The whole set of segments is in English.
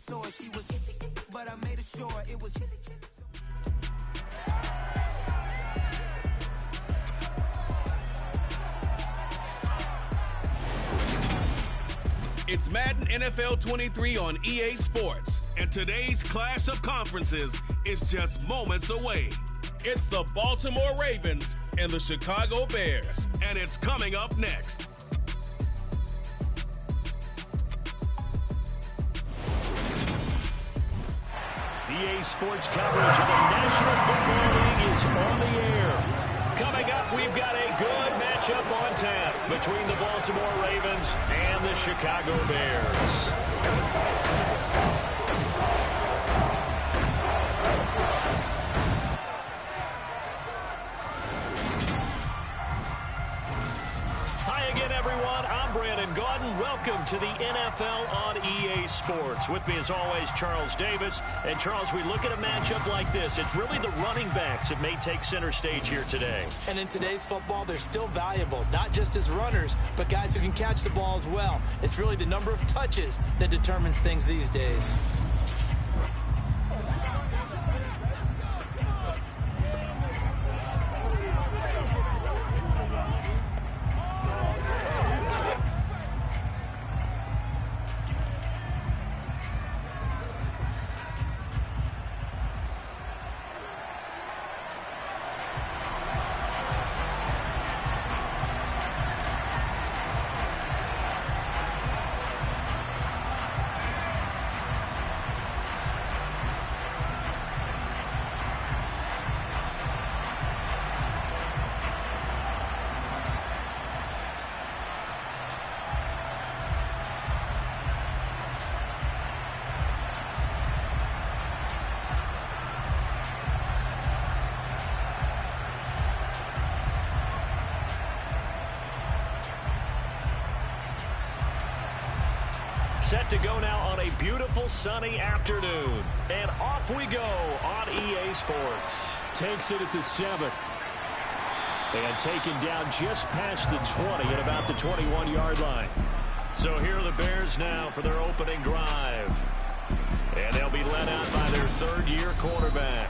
saw it. She was, but I made sure it was. It's Madden NFL 23 on EA Sports. And today's clash of conferences is just moments away. It's the Baltimore Ravens and the Chicago Bears. And it's coming up next. EA Sports coverage of the National Football League is on the air. Coming up, we've got a good matchup on tap between the Baltimore Ravens and the Chicago Bears. Welcome to the NFL on EA Sports. With me, as always, Charles Davis. And, Charles, we look at a matchup like this. It's really the running backs that may take center stage here today. And in today's football, they're still valuable, not just as runners, but guys who can catch the ball as well. It's really the number of touches that determines things these days. Set to go now on a beautiful sunny afternoon. And off we go on EA Sports. Takes it at the 7. And taken down just past the 20 at about the 21-yard line. So here are the Bears now for their opening drive. And they'll be led out by their third-year quarterback.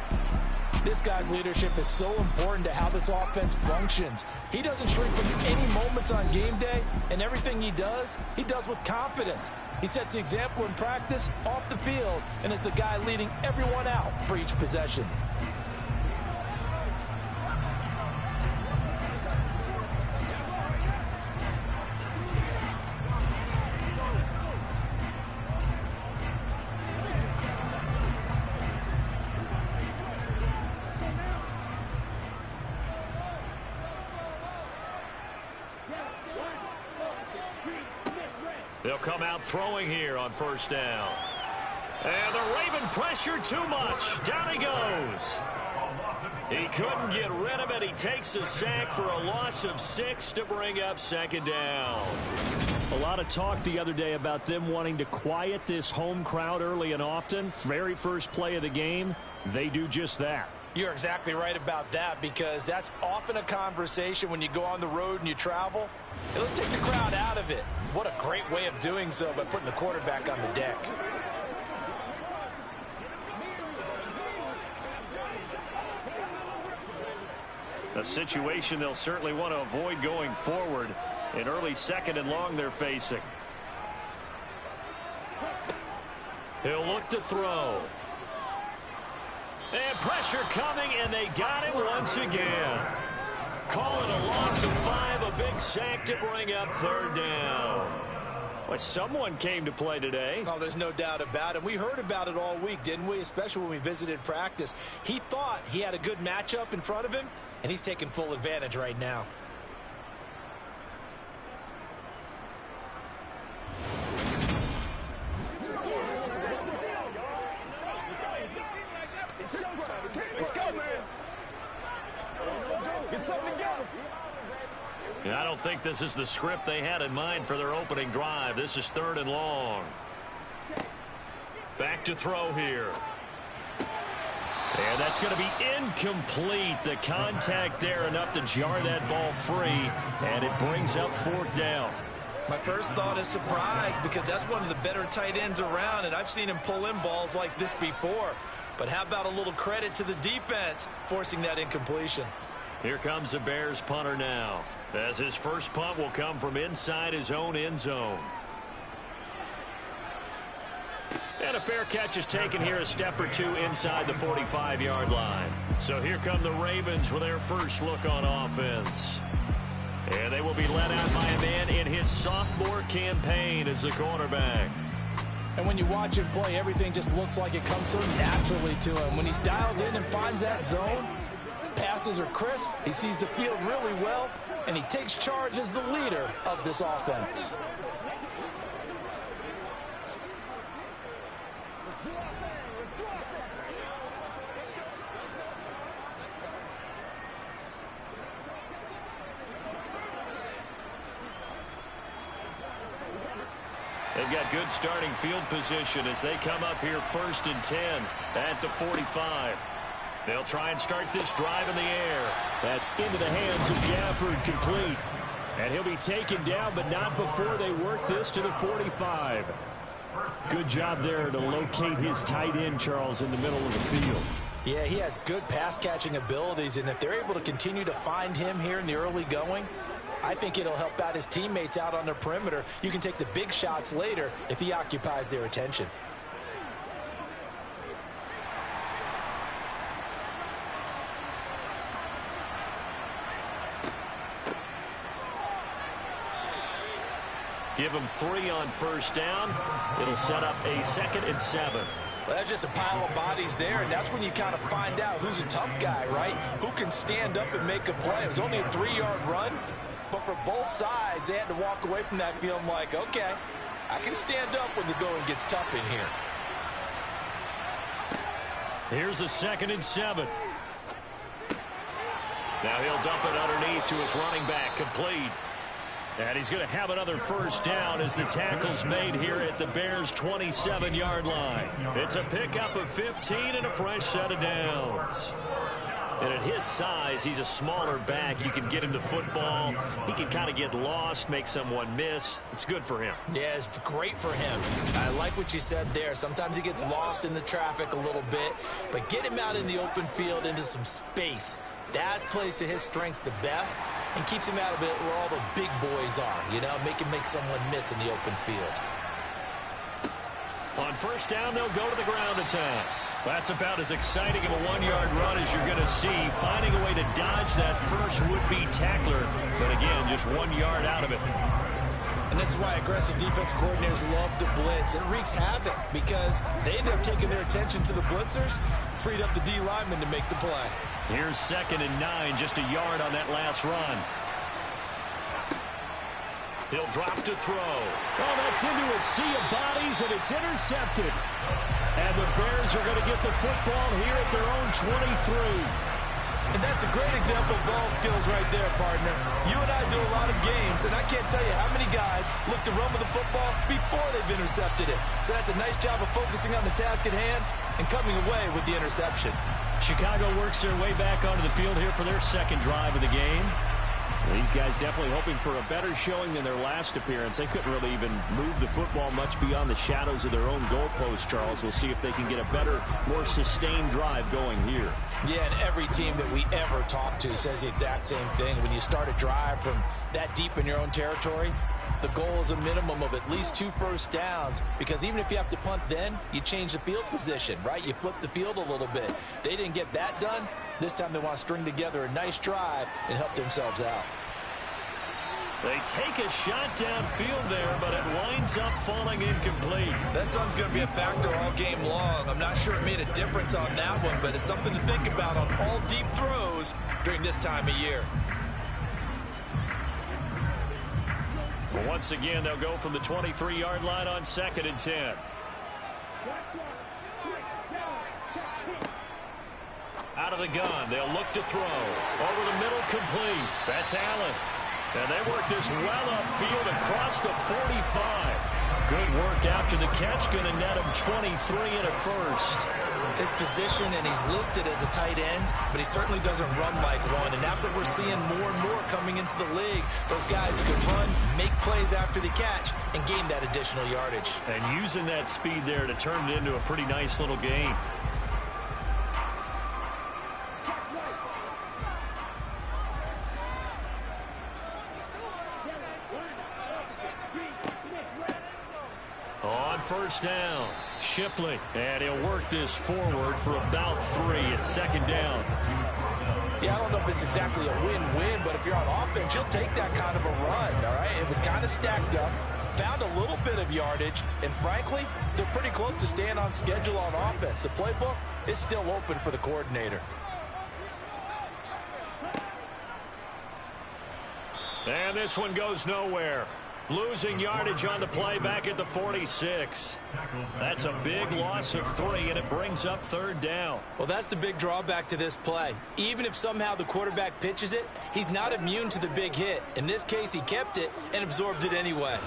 This guy's leadership is so important to how this offense functions. He doesn't shrink from any moments on game day, and everything he does with confidence. He sets the example in practice, off the field, and is the guy leading everyone out for each possession. They'll come out throwing here on first down. And the Raven pressure too much. Down he goes. He couldn't get rid of it. He takes a sack for a loss of 6 to bring up second down. A lot of talk the other day about them wanting to quiet this home crowd early and often. Very first play of the game, they do just that. You're exactly right about that, because that's often a conversation when you go on the road and you travel. Hey, let's take the crowd out of it. What a great way of doing so by putting the quarterback on the deck. A situation they'll certainly want to avoid going forward. An early second and long they're facing. He'll look to throw. And pressure coming, and they got him once again. Call it a loss of 5, a big sack to bring up third down. Well, someone came to play today. Oh, there's no doubt about it. We heard about it all week, didn't we? Especially when we visited practice. He thought he had a good matchup in front of him, and he's taking full advantage right now. Let's go, man. Get something together. I don't think this is the script they had in mind for their opening drive. This is third and long. Back to throw here. And that's going to be incomplete. The contact there enough to jar that ball free, and it brings up fourth down. My first thought is surprise, because that's one of the better tight ends around, and I've seen him pull in balls like this before. But how about a little credit to the defense forcing that incompletion? Here comes the Bears punter now, as his first punt will come from inside his own end zone. And a fair catch is taken here, a step or two inside the 45-yard line. So here come the Ravens with their first look on offense. And they will be led out by a man in his sophomore campaign as the quarterback. And when you watch him play, everything just looks like it comes so naturally to him. When he's dialed in and finds that zone, passes are crisp, he sees the field really well, and he takes charge as the leader of this offense. They've got good starting field position as they come up here 1st and 10 at the 45. They'll try and start this drive in the air. That's into the hands of Gafford, complete. And he'll be taken down, but not before they work this to the 45. Good job there to locate his tight end, Charles, in the middle of the field. Yeah, he has good pass-catching abilities, and if they're able to continue to find him here in the early going, I think it'll help out his teammates out on the perimeter. You can take the big shots later if he occupies their attention. Give him 3 on first down. It'll set up a 2nd and 7. Well, that's just a pile of bodies there, and that's when you kind of find out who's a tough guy, right? Who can stand up and make a play. It was only a 3-yard run, but for both sides, they had to walk away from that feeling like, okay, I can stand up when the going gets tough in here. Here's a 2nd and 7. Now he'll dump it underneath to his running back, complete. And he's going to have another first down as the tackle's made here at the Bears' 27-yard line. It's a pickup of 15 and a fresh set of downs. And at his size, he's a smaller back. You can get him the football. He can kind of get lost, make someone miss. It's good for him. Yeah, it's great for him. I like what you said there. Sometimes he gets lost in the traffic a little bit, but get him out in the open field into some space. That plays to his strengths the best and keeps him out of it where all the big boys are, you know, make someone miss in the open field. On first down, they'll go to the ground attack. That's about as exciting of a 1-yard run as you're going to see, finding a way to dodge that first would-be tackler, but again, just 1 yard out of it. And this is why aggressive defense coordinators love to blitz. It wreaks havoc because they end up taking their attention to the blitzers, freed up the D lineman to make the play. Here's 2nd and 9, just a yard on that last run. He'll drop to throw. Oh, that's into a sea of bodies, and it's intercepted. And the Bears are going to get the football here at their own 23. And that's a great example of ball skills right there, partner. You and I do a lot of games, and I can't tell you how many guys look to run with the football before they've intercepted it. So that's a nice job of focusing on the task at hand and coming away with the interception. Chicago works their way back onto the field here for their 2nd drive of the game. These guys definitely hoping for a better showing than their last appearance. They couldn't really even move the football much beyond the shadows of their own goalpost, Charles. We'll see if they can get a better, more sustained drive going here. Yeah, and every team that we ever talk to says the exact same thing. When you start a drive from that deep in your own territory, the goal is a minimum of at least 2 first downs, because even if you have to punt then, you change the field position, right? You flip the field a little bit. They didn't get that done. This time they want to string together a nice drive and help themselves out. They take a shot downfield there, but it winds up falling incomplete. That sun's going to be a factor all game long. I'm not sure it made a difference on that one, but it's something to think about on all deep throws during this time of year. Well, once again, they'll go from the 23-yard line on 2nd and 10. Out of the gun, they'll look to throw. Over the middle, complete. That's Allen. And they work this well upfield across the 45. Good work after the catch. Going to net him 23 and a first. His position, and he's listed as a tight end, but he certainly doesn't run like one, and that's what we're seeing more and more coming into the league. Those guys who can run, make plays after the catch, and gain that additional yardage. And using that speed there to turn it into a pretty nice little game. On first down, Shipley, and he'll work this forward for about 3 at second down. Yeah, I don't know if it's exactly a win-win, but if you're on offense, you'll take that kind of a run, all right? It was kind of stacked up, found a little bit of yardage, and frankly, they're pretty close to staying on schedule on offense. The playbook is still open for the coordinator. And this one goes nowhere. Losing yardage on the play back at the 46. That's a big loss of 3, and it brings up third down. Well, that's the big drawback to this play. Even if somehow the quarterback pitches it, he's not immune to the big hit. In this case, he kept it and absorbed it anyway.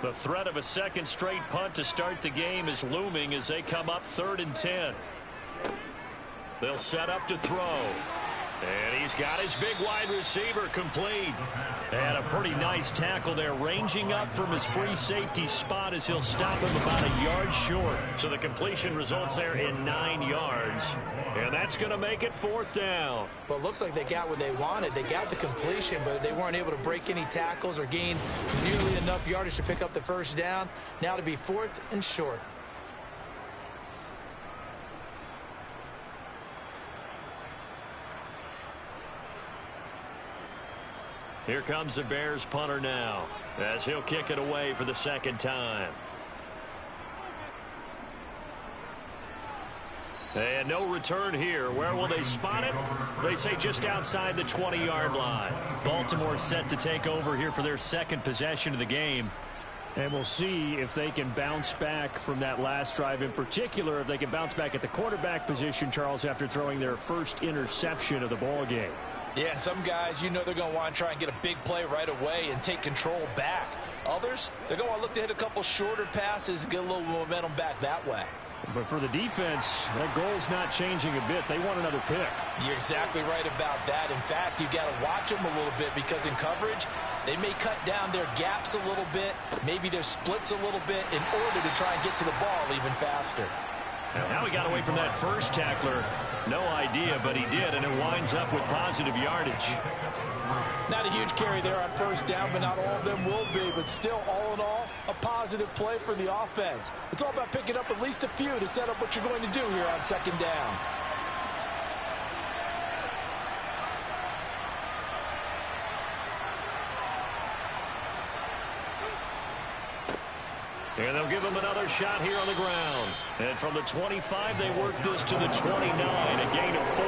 The threat of a second straight punt to start the game is looming as they come up 3rd and 10. They'll set up to throw. And he's got his big wide receiver complete. And a pretty nice tackle there, ranging up from his free safety spot as he'll stop him about a yard short. So the completion results there in 9 yards. And that's going to make it 4th down. Well, it looks like they got what they wanted. They got the completion, but they weren't able to break any tackles or gain nearly enough yardage to pick up the first down. Now to be 4th and short. Here comes the Bears punter now as he'll kick it away for the second time. And no return here. Where will they spot it? They say just outside the 20-yard line. Baltimore set to take over here for their second possession of the game. And we'll see if they can bounce back from that last drive, in particular if they can bounce back at the quarterback position, Charles, after throwing their first interception of the ball game. Yeah, some guys, you know they're going to want to try and get a big play right away and take control back. Others, they're going to look to hit a couple shorter passes and get a little momentum back that way. But for the defense, that goal's not changing a bit. They want another pick. You're exactly right about that. In fact, you got to watch them a little bit because in coverage, they may cut down their gaps a little bit, maybe their splits a little bit in order to try and get to the ball even faster. Now how he got away from that first tackler, no idea, but he did, and it winds up with positive yardage. Not a huge carry there on first down, but not all of them will be. But still, all in all, a positive play for the offense. It's all about picking up at least a few to set up what you're going to do here on second down. And they'll give him another shot here on the ground. And from the 25, they work this to the 29, a gain of 4.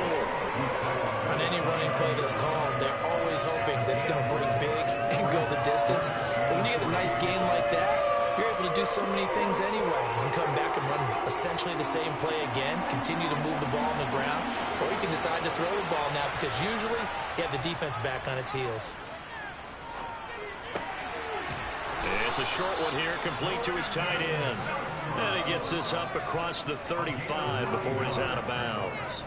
On any running play that's called, they're always hoping that it's going to bring big and go the distance. But when you get a nice gain like that, you're able to do so many things anyway. You can come back and run essentially the same play again, continue to move the ball on the ground, or you can decide to throw the ball now because usually you have the defense back on its heels. It's a short one here, complete to his tight end. And he gets this up across the 35 before he's out of bounds.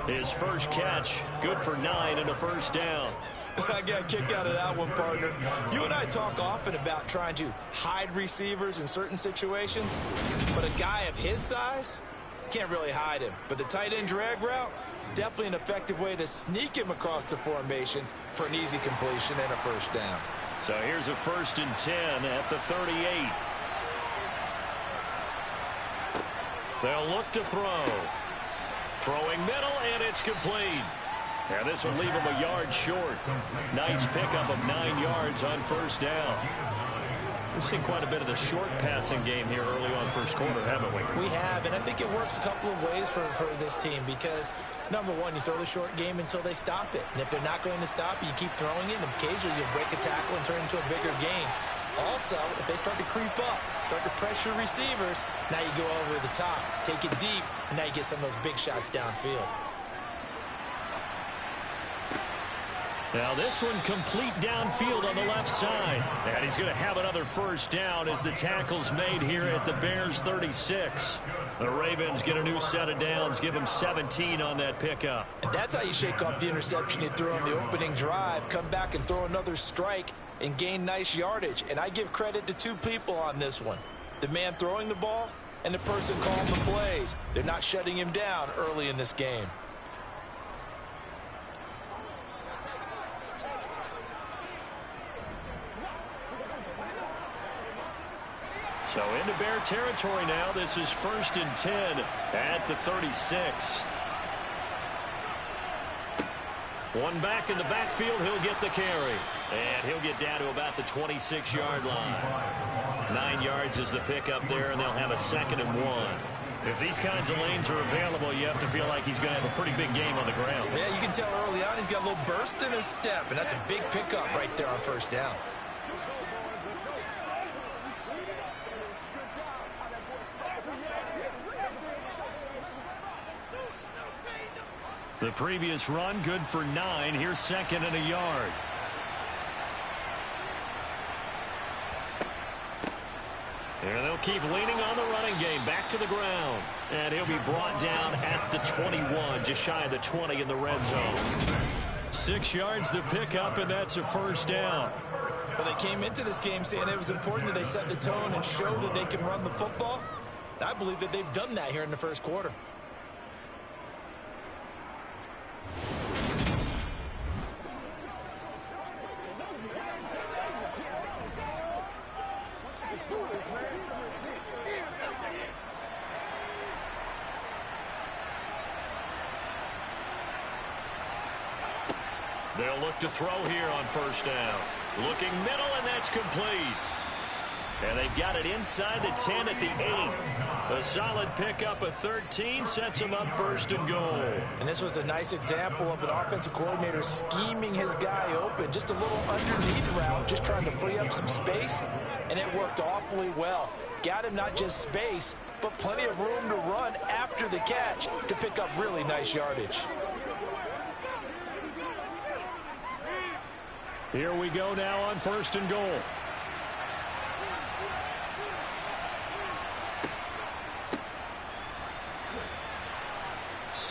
His first catch, good for 9 and a first down. I got a kick out of that one, partner. You and I talk often about trying to hide receivers in certain situations, but a guy of his size can't really hide him. But the tight end drag route, definitely an effective way to sneak him across the formation for an easy completion and a first down. So here's a 1st and 10 at the 38. They'll look to throw. Throwing middle, and it's complete. And this will leave him a yard short. Nice pickup of 9 yards on first down. We've seen quite a bit of the short passing game here early on first quarter, haven't we? We have, and I think it works a couple of ways for this team because, number one, you throw the short game until they stop it. And if they're not going to stop it, you keep throwing it, and occasionally you'll break a tackle and turn it into a bigger game. Also, if they start to creep up, start to pressure receivers, now you go over the top, take it deep, and now you get some of those big shots downfield. Now this one complete downfield on the left side. And he's going to have another first down as the tackle's made here at the Bears 36. The Ravens get a new set of downs, give them 17 on that pickup. And that's how you shake off the interception you threw on the opening drive. Come back and throw another strike and gain nice yardage. And I give credit to two people on this one. The man throwing the ball and the person calling the plays. They're not shutting him down early in this game. So into Bear territory now. This is 1st and 10 at the 36. One back in the backfield. He'll get the carry. And he'll get down to about the 26-yard line. 9 yards is the pickup there, and they'll have a 2nd and 1. If these kinds of lanes are available, you have to feel like he's going to have a pretty big game on the ground. Yeah, you can tell early on he's got a little burst in his step, and that's a big pickup right there on first down. The previous run, good for 9. Here's 2nd and a yard. And they'll keep leaning on the running game. Back to the ground. And he'll be brought down at the 21, just shy of the 20 in the red zone. 6 yards the pickup, and that's a first down. Well, they came into this game saying it was important that they set the tone and show that they can run the football. And I believe that they've done that here in the first quarter. They'll look to throw here on first down. Looking middle, and that's complete. And they've got it inside the 10 at the 8. A solid pickup of 13 sets them up 1st and goal. And this was a nice example of an offensive coordinator scheming his guy open. Just a little underneath route, just trying to free up some space, and it worked awfully well. Got him not just space, but plenty of room to run after the catch to pick up really nice yardage. Here we go now on 1st and goal.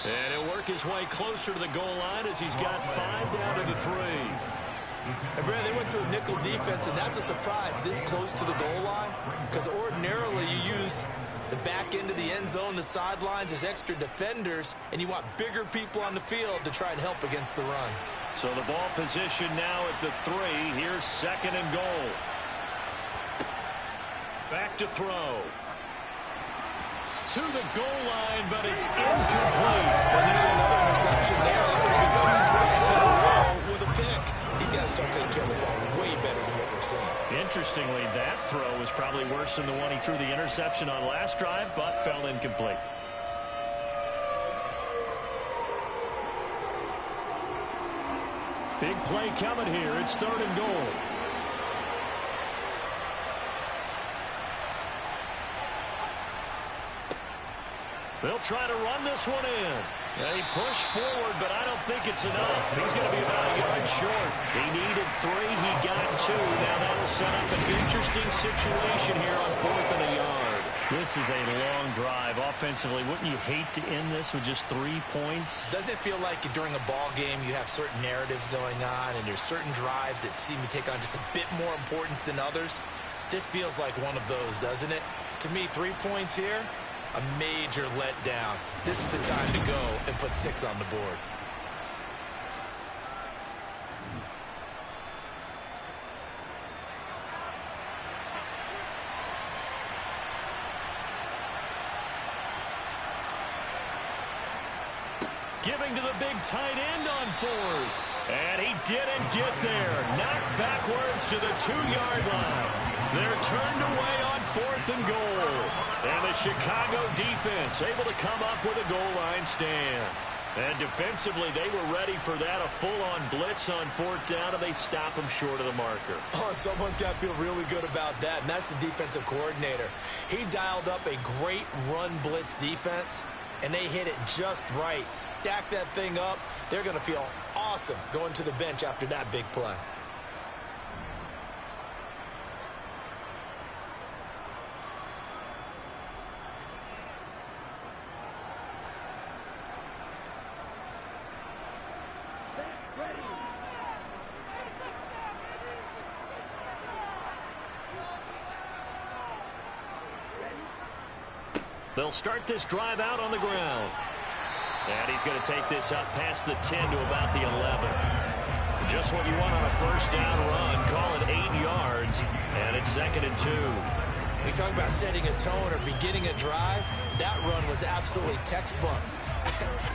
And he'll work his way closer to the goal line as he's got 5 down to the 3. And Brad, they went to a nickel defense, and that's a surprise this close to the goal line, because ordinarily you use the back end of the end zone, the sidelines as extra defenders, and you want bigger people on the field to try and help against the run. So the ball position now at the 3. Here's 2nd and goal. Back to throw. To the goal line, but it's incomplete. And then another interception there. That could have been 2 drives in a row with a pick. He's got to start taking care of the ball way better than what we're seeing. Interestingly, that throw was probably worse than the one he threw the interception on last drive, but fell incomplete. Big play coming here. It's 3rd and goal. They'll try to run this one in. They push forward, but I don't think it's enough. He's going to be about a yard short. He needed 3. He got 2. Now that'll set up an interesting situation here on 4th and a yard. This is a long drive. Offensively, wouldn't you hate to end this with just 3 points? Doesn't it feel like during a ball game you have certain narratives going on, and there's certain drives that seem to take on just a bit more importance than others? This feels like one of those, doesn't it? To me, 3 points here, a major letdown. This is the time to go and put 6 on the board. Giving to the big tight end on 4th. And he didn't get there. Knocked backwards to the 2-yard line. They're turned away on 4th and goal. And the Chicago defense able to come up with a goal line stand. And defensively, they were ready for that. A full-on blitz on 4th down, and they stop them short of the marker. Oh, and someone's got to feel really good about that, and that's the defensive coordinator. He dialed up a great run blitz defense, and they hit it just right. Stack that thing up. They're going to feel awesome going to the bench after that big play. They'll start this drive out on the ground. And he's going to take this up past the 10 to about the 11. Just what you want on a first down run. Call it 8 yards. And it's 2nd and 2. You talk about setting a tone or beginning a drive. That run was absolutely textbook.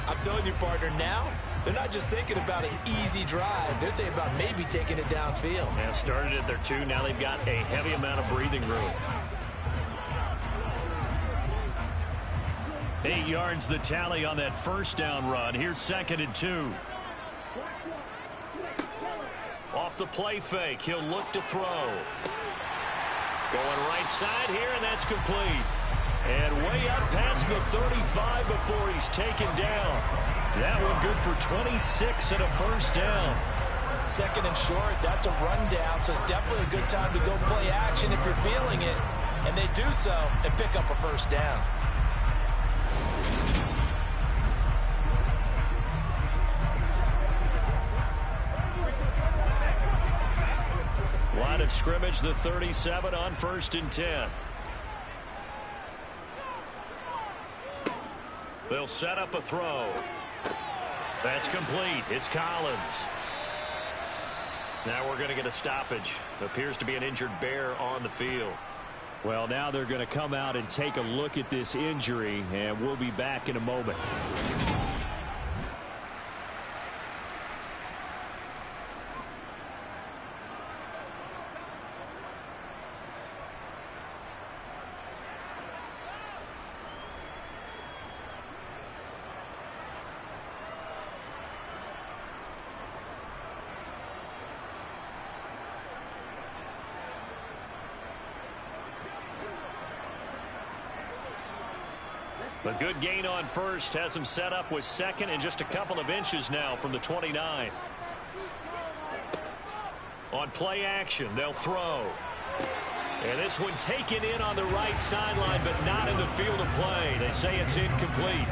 I'm telling you, partner, now they're not just thinking about an easy drive. They're thinking about maybe taking it downfield. They have started at their 2. Now they've got a heavy amount of breathing room. 8 yards the tally on that first down run. Here's 2nd and 2. Off the play fake, he'll look to throw. Going right side here, and that's complete. And way up past the 35 before he's taken down. That one good for 26 and a first down. 2nd and short, that's a rundown, so it's definitely a good time to go play action if you're feeling it. And they do so and pick up a first down. Line of scrimmage, the 37 on 1st and 10. They'll set up a throw. That's complete. It's Collins. Now we're going to get a stoppage. Appears to be an injured Bear on the field. Well, now they're going to come out and take a look at this injury, and we'll be back in a moment. A good gain on first has him set up with 2nd and just a couple of inches now from the 29. On play action, they'll throw. And this one taken in on the right sideline, but not in the field of play. They say it's incomplete.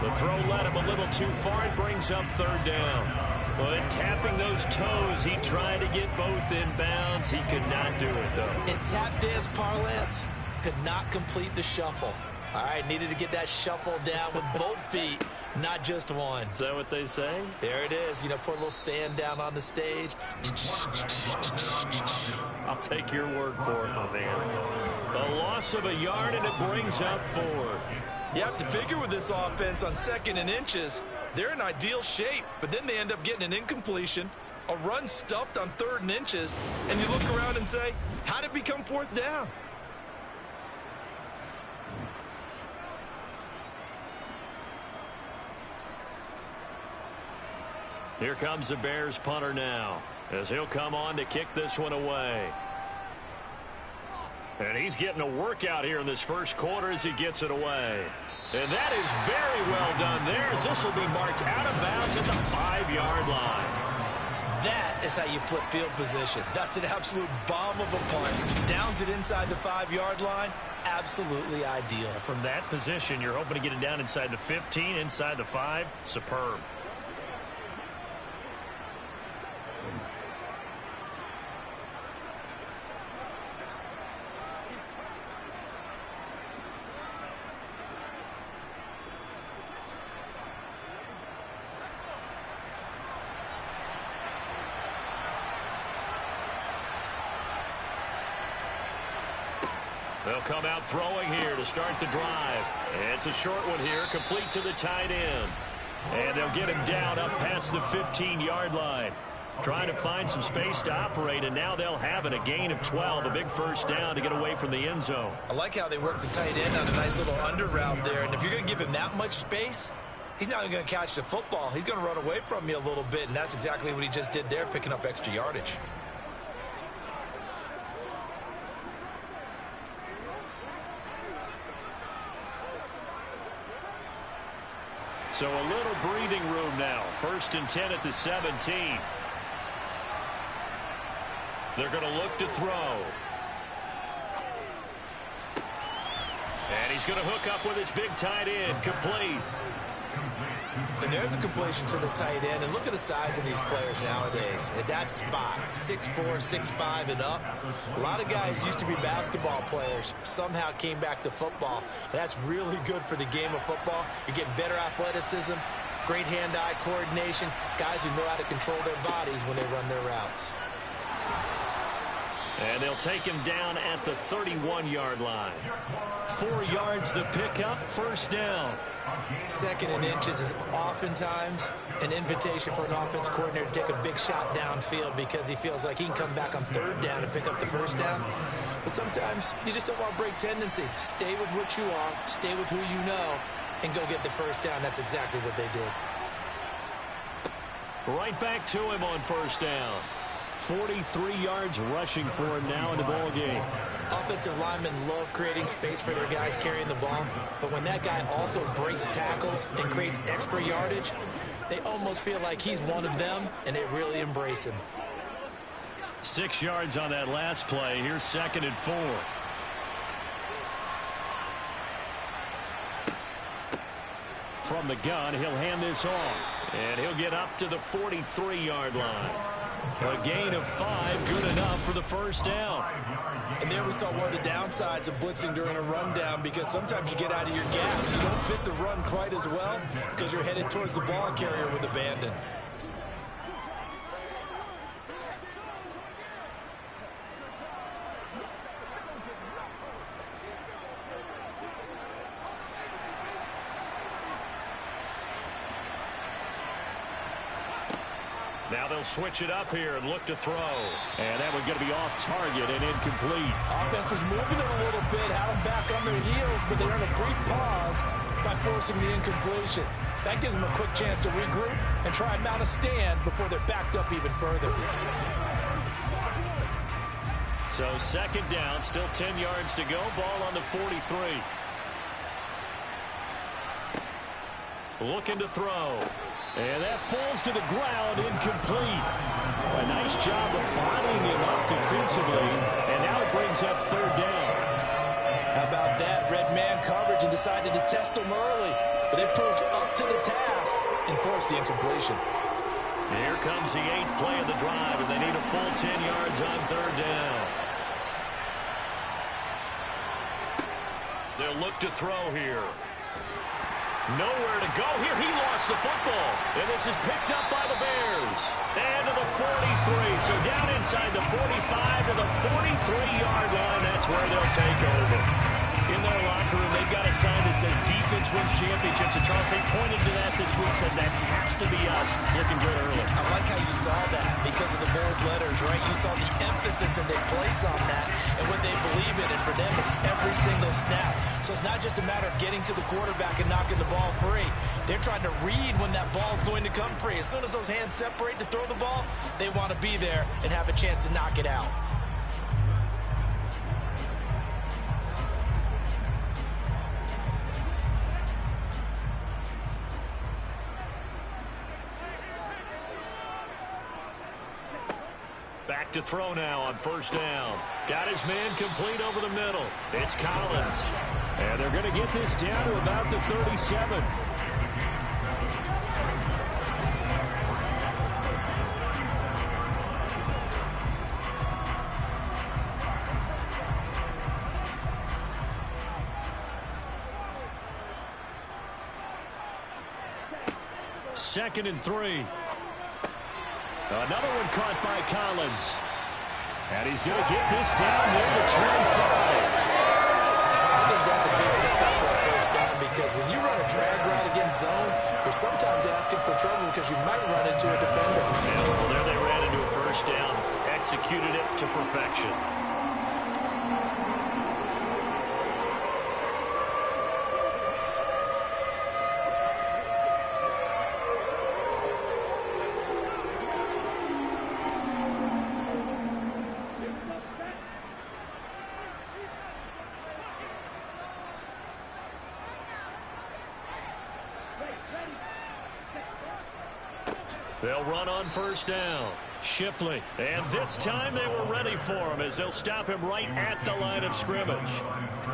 The throw led him a little too far. It brings up 3rd down. But tapping those toes, he tried to get both in bounds. He could not do it, though. In tap dance parlance, could not complete the shuffle. All right, needed to get that shuffle down with both feet, not just one. Is that what they say? There it is. You know, put a little sand down on the stage. I'll take your word for it, my man. A loss of a yard, and it brings up 4th. You have to figure with this offense on 2nd and inches, they're in ideal shape, but then they end up getting an incompletion, a run stuffed on 3rd and inches, and you look around and say, how did it become 4th down? Here comes the Bears punter now, as he'll come on to kick this one away. And he's getting a workout here in this first quarter as he gets it away. And that is very well done there, as this will be marked out of bounds at the 5-yard line. That is how you flip field position. That's an absolute bomb of a punt. Downs it inside the 5-yard line. Absolutely ideal. From that position, you're hoping to get it down inside the 15, inside the 5. Superb. They'll come out throwing here to start the drive. And it's a short one here, complete to the tight end. And they'll get him down up past the 15-yard line. Trying to find some space to operate, and now they'll have it. A gain of 12, a big first down to get away from the end zone. I like how they work the tight end on a nice little under route there. And if you're going to give him that much space, he's not even going to catch the football. He's going to run away from you a little bit, and that's exactly what he just did there, picking up extra yardage. So a little breathing room now. 1st and 10 at the 17. They're going to look to throw. And he's going to hook up with his big tight end. Complete. And there's a completion to the tight end. And look at the size of these players nowadays. At that spot, 6'4", 6'5", and up. A lot of guys used to be basketball players, somehow came back to football. And that's really good for the game of football. You're getting better athleticism, great hand-eye coordination, guys who know how to control their bodies when they run their routes. And they'll take him down at the 31-yard line. 4 yards the pickup, 1st down. 2nd and inches is oftentimes an invitation for an offense coordinator to take a big shot downfield because he feels like he can come back on 3rd down and pick up the 1st down. But sometimes you just don't want to break tendency. Stay with what you are, stay with who you know, and go get the 1st down. That's exactly what they did. Right back to him on 1st down. 43 yards rushing for him now in the ball game. Offensive linemen love creating space for their guys carrying the ball, but when that guy also breaks tackles and creates extra yardage, they almost feel like he's one of them, and they really embrace him. 6 yards on that last play. Here's 2nd and 4. From the gun, he'll hand this off, and he'll get up to the 43-yard line. A gain of 5, good enough for the 1st down. And there we saw one of the downsides of blitzing during a rundown, because sometimes you get out of your gaps. You don't fit the run quite as well because you're headed towards the ball carrier with abandon. Now they'll switch it up here and look to throw. And that one's going to be off target and incomplete. Offense was moving it a little bit, had them back on their heels, but they earned a brief pause by forcing the incompletion. That gives them a quick chance to regroup and try and mount a stand before they're backed up even further. So 2nd down, still 10 yards to go. Ball on the 43. Looking to throw. And that falls to the ground, incomplete. A nice job of bodying him up defensively, and now it brings up 3rd down. How about that? Red man coverage and decided to test him early, but they proved up to the task and forced the incompletion. Here comes the 8th play of the drive, and they need a full 10 yards on 3rd down. They'll look to throw here. Nowhere to go here. He lost the football. And this is picked up by the Bears. And to the 43. So down inside the 45 to the 43-yard line. That's where they'll take over. In their locker room, they've got a sign that says defense wins championships. And Charles, they pointed to that this week, said that has to be us. Looking good early. I like how you saw that because of the bold letters, right? You saw the emphasis that they place on that and what they believe in. And for them, it's every single snap. So it's not just a matter of getting to the quarterback and knocking the ball free. They're trying to read when that ball's going to come free. As soon as those hands separate to throw the ball, they want to be there and have a chance to knock it out. Back to throw now on 1st down. Got his man complete over the middle. It's Collins. And they're going to get this down to about the 37. Second and 3. Another one caught by Collins. And he's going to get this down near the 25. I think that's a big pickup for a 1st down because when you run a drag route against zone, you're sometimes asking for trouble because you might run into a defender. Yeah, well, there they ran into a 1st down. Executed it to perfection. They'll run on first down. Shipley. And this time they were ready for him as they'll stop him right at the line of scrimmage.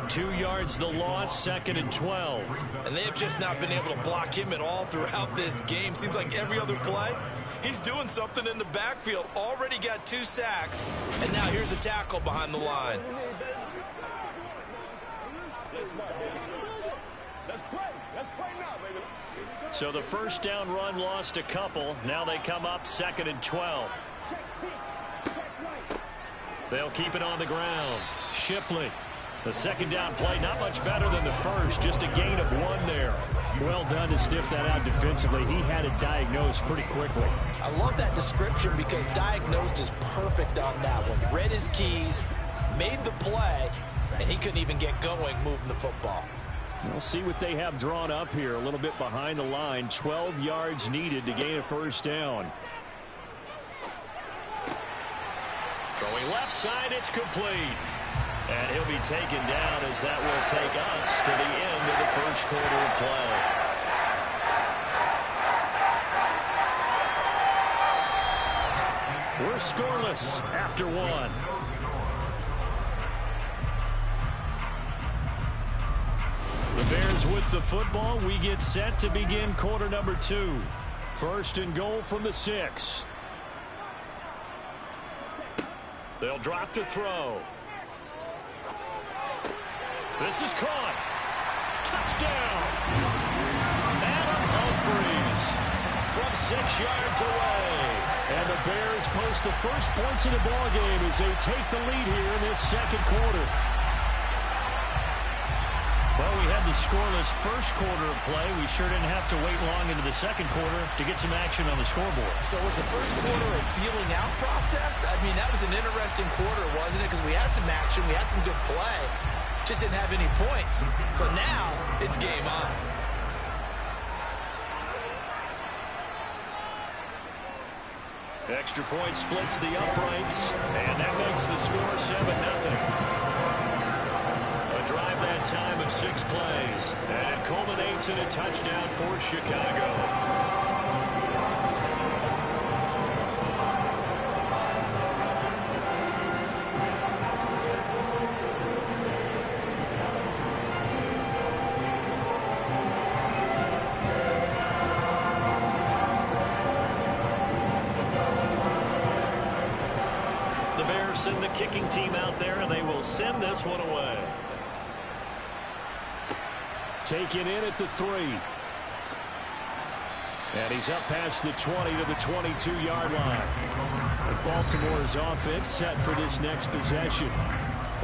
2 yards the loss, 2nd and 12. And they have just not been able to block him at all throughout this game. Seems like every other play, he's doing something in the backfield. Already got 2 sacks. And now here's a tackle behind the line. Let's play now, baby. So the first down run lost a couple. Now they come up 2nd and 12. They'll keep it on the ground. Shipley. The second down play, not much better than the first. Just a gain of 1 there. Well done to sniff that out defensively. He had it diagnosed pretty quickly. I love that description because diagnosed is perfect on that one. Read his keys, made the play, and he couldn't even get going moving the football. We'll see what they have drawn up here. A little bit behind the line. 12 yards needed to gain a first down. Throwing left side, it's complete. And he'll be taken down as that will take us to the end of the first quarter of play. We're scoreless after 1. The Bears with the football. We get set to begin quarter number 2. 1st and goal from the 6. They'll drop to throw. This is caught. Touchdown. Adam Humphries from 6 yards away. And the Bears post the first points of the ballgame as they take the lead here in this second quarter. Well, we had the scoreless first quarter of play. We sure didn't have to wait long into the second quarter to get some action on the scoreboard. So was the first quarter a feeling out process? I mean, that was an interesting quarter, wasn't it? Because we had some action, we had some good play, just didn't have any points. So now it's game on. Extra point splits the uprights, and that makes the score 7-0. Drive that time of 6 plays, and it culminates in a touchdown for Chicago. The Bears send the kicking team out there, and they will send this one away. Taken in at the 3. And he's up past the 20 to the 22-yard line. And Baltimore's offense set for this next possession.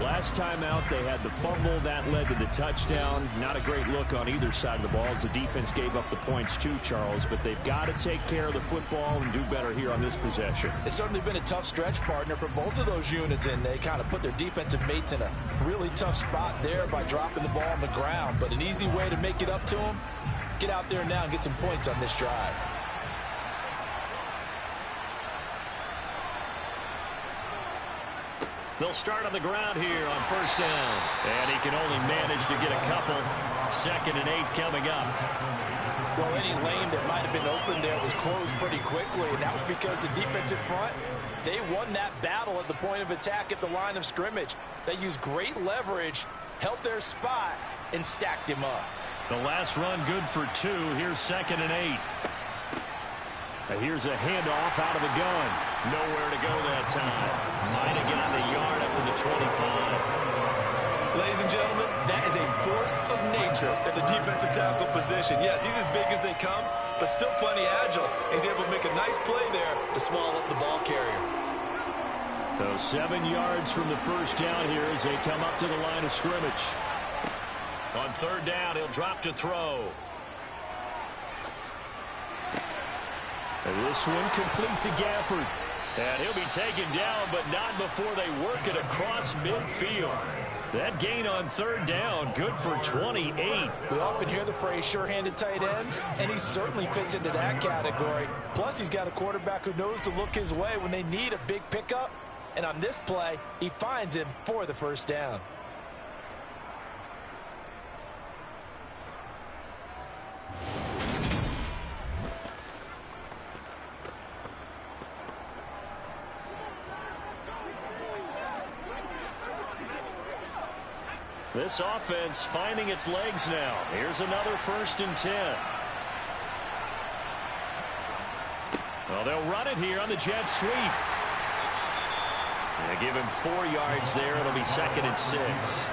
Last time out, they had the fumble. That led to the touchdown. Not a great look on either side of the ball as the defense gave up the points too, Charles. But they've got to take care of the football and do better here on this possession. It's certainly been a tough stretch, partner, for both of those units, and they kind of put their defensive mates in a really tough spot there by dropping the ball on the ground. But an easy way to make it up to them, get out there now and get some points on this drive. They'll start on the ground here on first down. And he can only manage to get a couple. 2nd and 8 coming up. Well, any lane that might have been open there was closed pretty quickly, and that was because the defensive front, they won that battle at the point of attack at the line of scrimmage. They used great leverage, held their spot, and stacked him up. The last run good for 2. Here's 2nd and 8. And here's a handoff out of the gun. Nowhere to go that time. Might have gotten a yard up to the 25. Ladies and gentlemen, that is a force of nature at the defensive tackle position. Yes, he's as big as they come, but still plenty agile. He's able to make a nice play there to swallow up the ball carrier. So 7 yards from the first down here as they come up to the line of scrimmage. On 3rd down, he'll drop to throw. And this one complete to Gafford. And he'll be taken down, but not before they work it across midfield. That gain on 3rd down, good for 28. We often hear the phrase sure-handed tight ends, and he certainly fits into that category. Plus, he's got a quarterback who knows to look his way when they need a big pickup. And on this play, he finds him for the first down. This offense finding its legs now. Here's another 1st and 10. Well, they'll run it here on the jet sweep. They give him 4 yards there. It'll be 2nd and 6.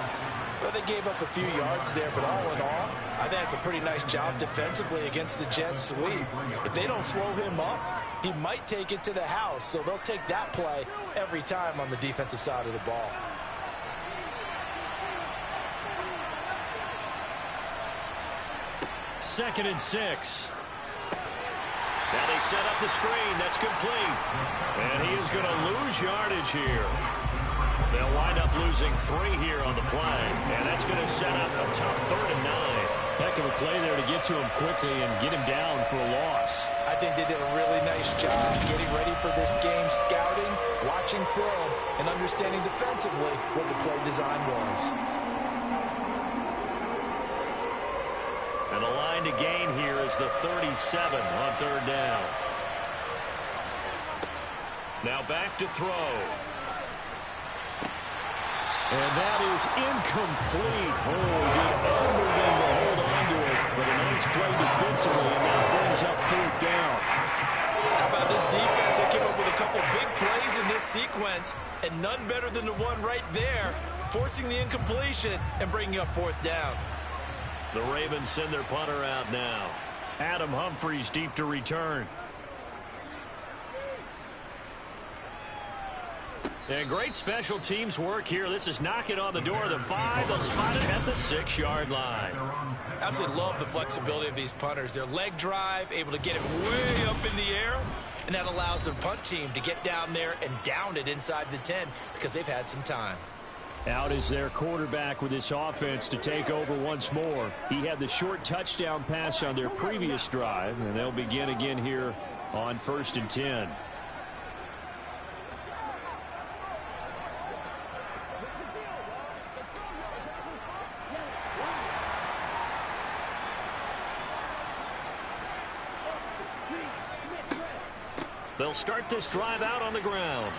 Well, they gave up a few yards there, but all in all, I think it's a pretty nice job defensively against the jet sweep. If they don't slow him up, he might take it to the house, so they'll take that play every time on the defensive side of the ball. Second and 6. Now they set up the screen. That's complete. And he is going to lose yardage here. They'll wind up losing 3 here on the play. And that's going to set up a tough 3rd and 9. Heck of a play there to get to him quickly and get him down for a loss. I think they did a really nice job getting ready for this game, scouting, watching film, and understanding defensively what the play design was. And the line to gain here is the 37 on 3rd down. Now back to throw. And that is incomplete. Oh, did everything to hold on to it. But a nice play defensively, and that brings up 4th down. How about this defense? They came up with a couple big plays in this sequence, and none better than the one right there, forcing the incompletion and bringing up 4th down. The Ravens send their punter out now. Adam Humphries deep to return. And great special teams work here. This is knocking on the door of the 5. They'll spot it at the 6-yard line. Absolutely love the flexibility of these punters. Their leg drive, able to get it way up in the air, and that allows the punt team to get down there and down it inside the 10 because they've had some time. Out is their quarterback with this offense to take over once more. He had the short touchdown pass on their previous drive, and they'll begin again here on 1st and 10. They'll start this drive out on the ground.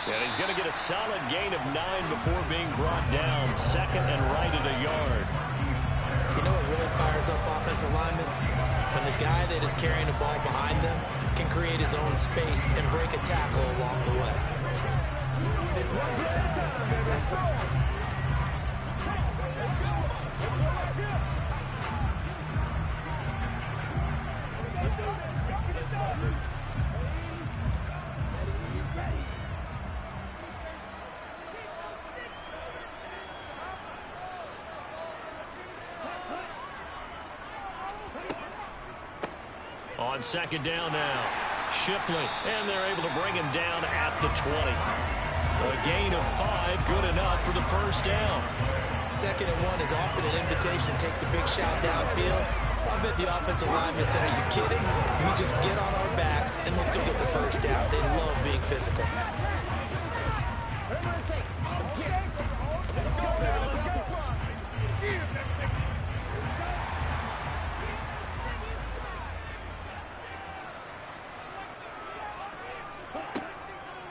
And he's going to get a solid gain of 9 before being brought down. 2nd and right at a yard. You know what really fires up offensive linemen? When the guy that is carrying the ball behind them can create his own space and break a tackle along the way. It's one play at a time, baby. On 2nd down now, Shipley, and they're able to bring him down at the 20. A gain of 5, good enough for the 1st down. 2nd and 1 is often an invitation to take the big shot downfield. I bet the offensive linemen said, are you kidding? We just get on our backs and let's go get the 1st down. They love being physical. Let's go now, let's go.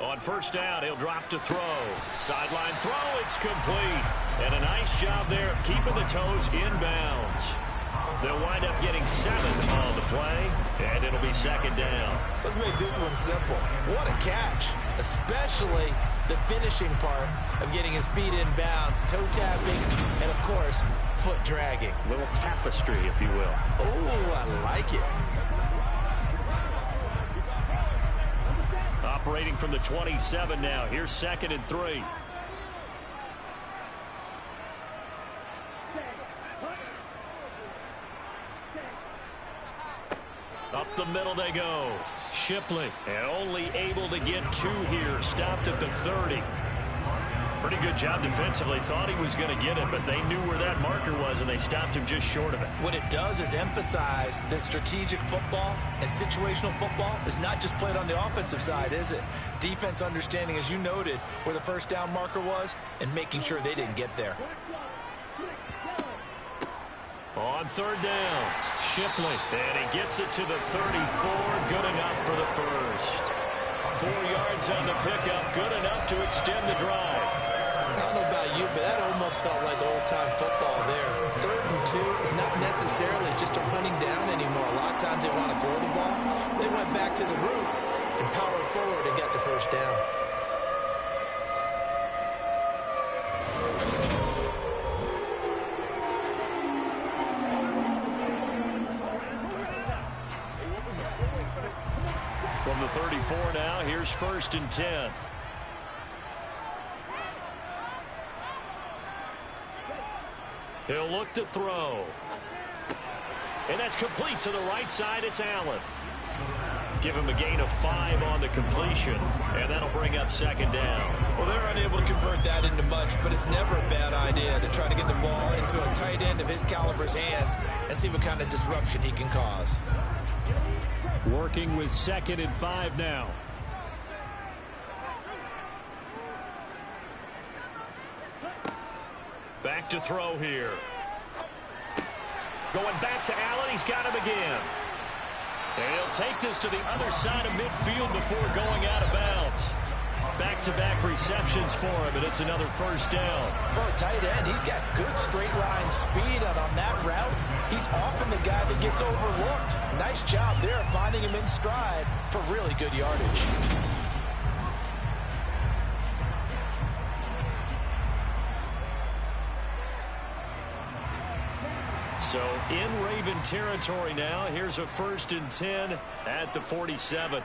On 1st down, he'll drop to throw. Sideline throw, it's complete. And a nice job there of keeping the toes inbounds. They'll wind up getting 7 on the play, and it'll be 2nd down. Let's make this one simple. What a catch, especially the finishing part of getting his feet in bounds, toe tapping, and of course, foot dragging. A little tapestry, if you will. Oh, I like it. Operating from the 27 now. Here's 2nd and 3. Up the middle they go. Shipley, and only able to get 2 here. Stopped at the 30. Pretty good job defensively. Thought he was going to get it, but they knew where that marker was, and they stopped him just short of it. What it does is emphasize that strategic football and situational football is not just played on the offensive side, is it? Defense understanding, as you noted, where the 1st down marker was and making sure they didn't get there. On 3rd down, Shipley, and he gets it to the 34. Good enough for the 1st. 4 yards on the pickup, good enough to extend the drive. I don't know about you, but that almost felt like old-time football there. 3rd and 2 is not necessarily just a running down anymore. A lot of times they want to throw the ball. They went back to the roots and powered forward and got the first down. From the 34 now, here's 1st and 10. He'll look to throw. And that's complete to the right side. It's Allen. Give him a gain of 5 on the completion, and that'll bring up 2nd down. Well, they're unable to convert that into much, but it's never a bad idea to try to get the ball into a tight end of his caliber's hands and see what kind of disruption he can cause. Working with 2nd and 5 now. Back to throw here. Going back to Allen. He's got him again. And he'll take this to the other side of midfield before going out of bounds. Back-to-back receptions for him, and it's another 1st down. For a tight end, he's got good straight line speed, and on that route, he's often the guy that gets overlooked. Nice job there of finding him in stride for really good yardage. So in Raven territory now, here's a 1st and 10 at the 47.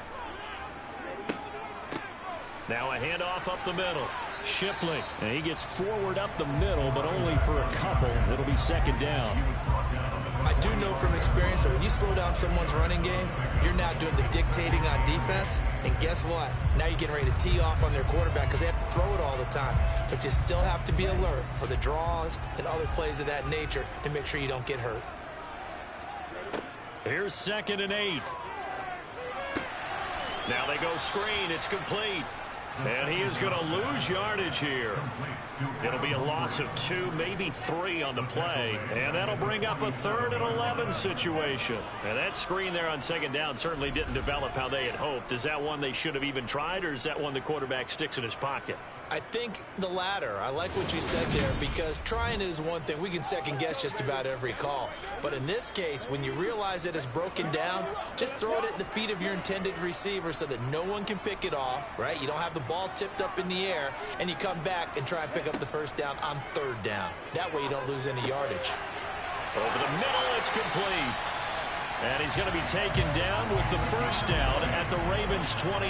Now a handoff up the middle. Shipley. And he gets forward up the middle, but only for a couple. It'll be 2nd down. I do know from experience that when you slow down someone's running game, you're now doing the dictating on defense. And guess what? Now you're getting ready to tee off on their quarterback because they have to throw it all the time. But you still have to be alert for the draws and other plays of that nature to make sure you don't get hurt. Here's 2nd and 8. Now they go screen. It's complete. And he is going to lose yardage here. It'll be a loss of 2, maybe 3 on the play. And that'll bring up a 3rd and 11 situation. And that screen there on 2nd down certainly didn't develop how they had hoped. Is that one they should have even tried, or is that one the quarterback sticks in his pocket? I think the latter. I like what you said there, because trying is one thing. We can second guess just about every call. But in this case, when you realize that it's broken down, just throw it at the feet of your intended receiver so that no one can pick it off, right? You don't have the ball tipped up in the air, and you come back and try and pick up the 1st down on 3rd down. That way you don't lose any yardage. Over the middle, it's complete. And he's going to be taken down with the 1st down at the Ravens' 28.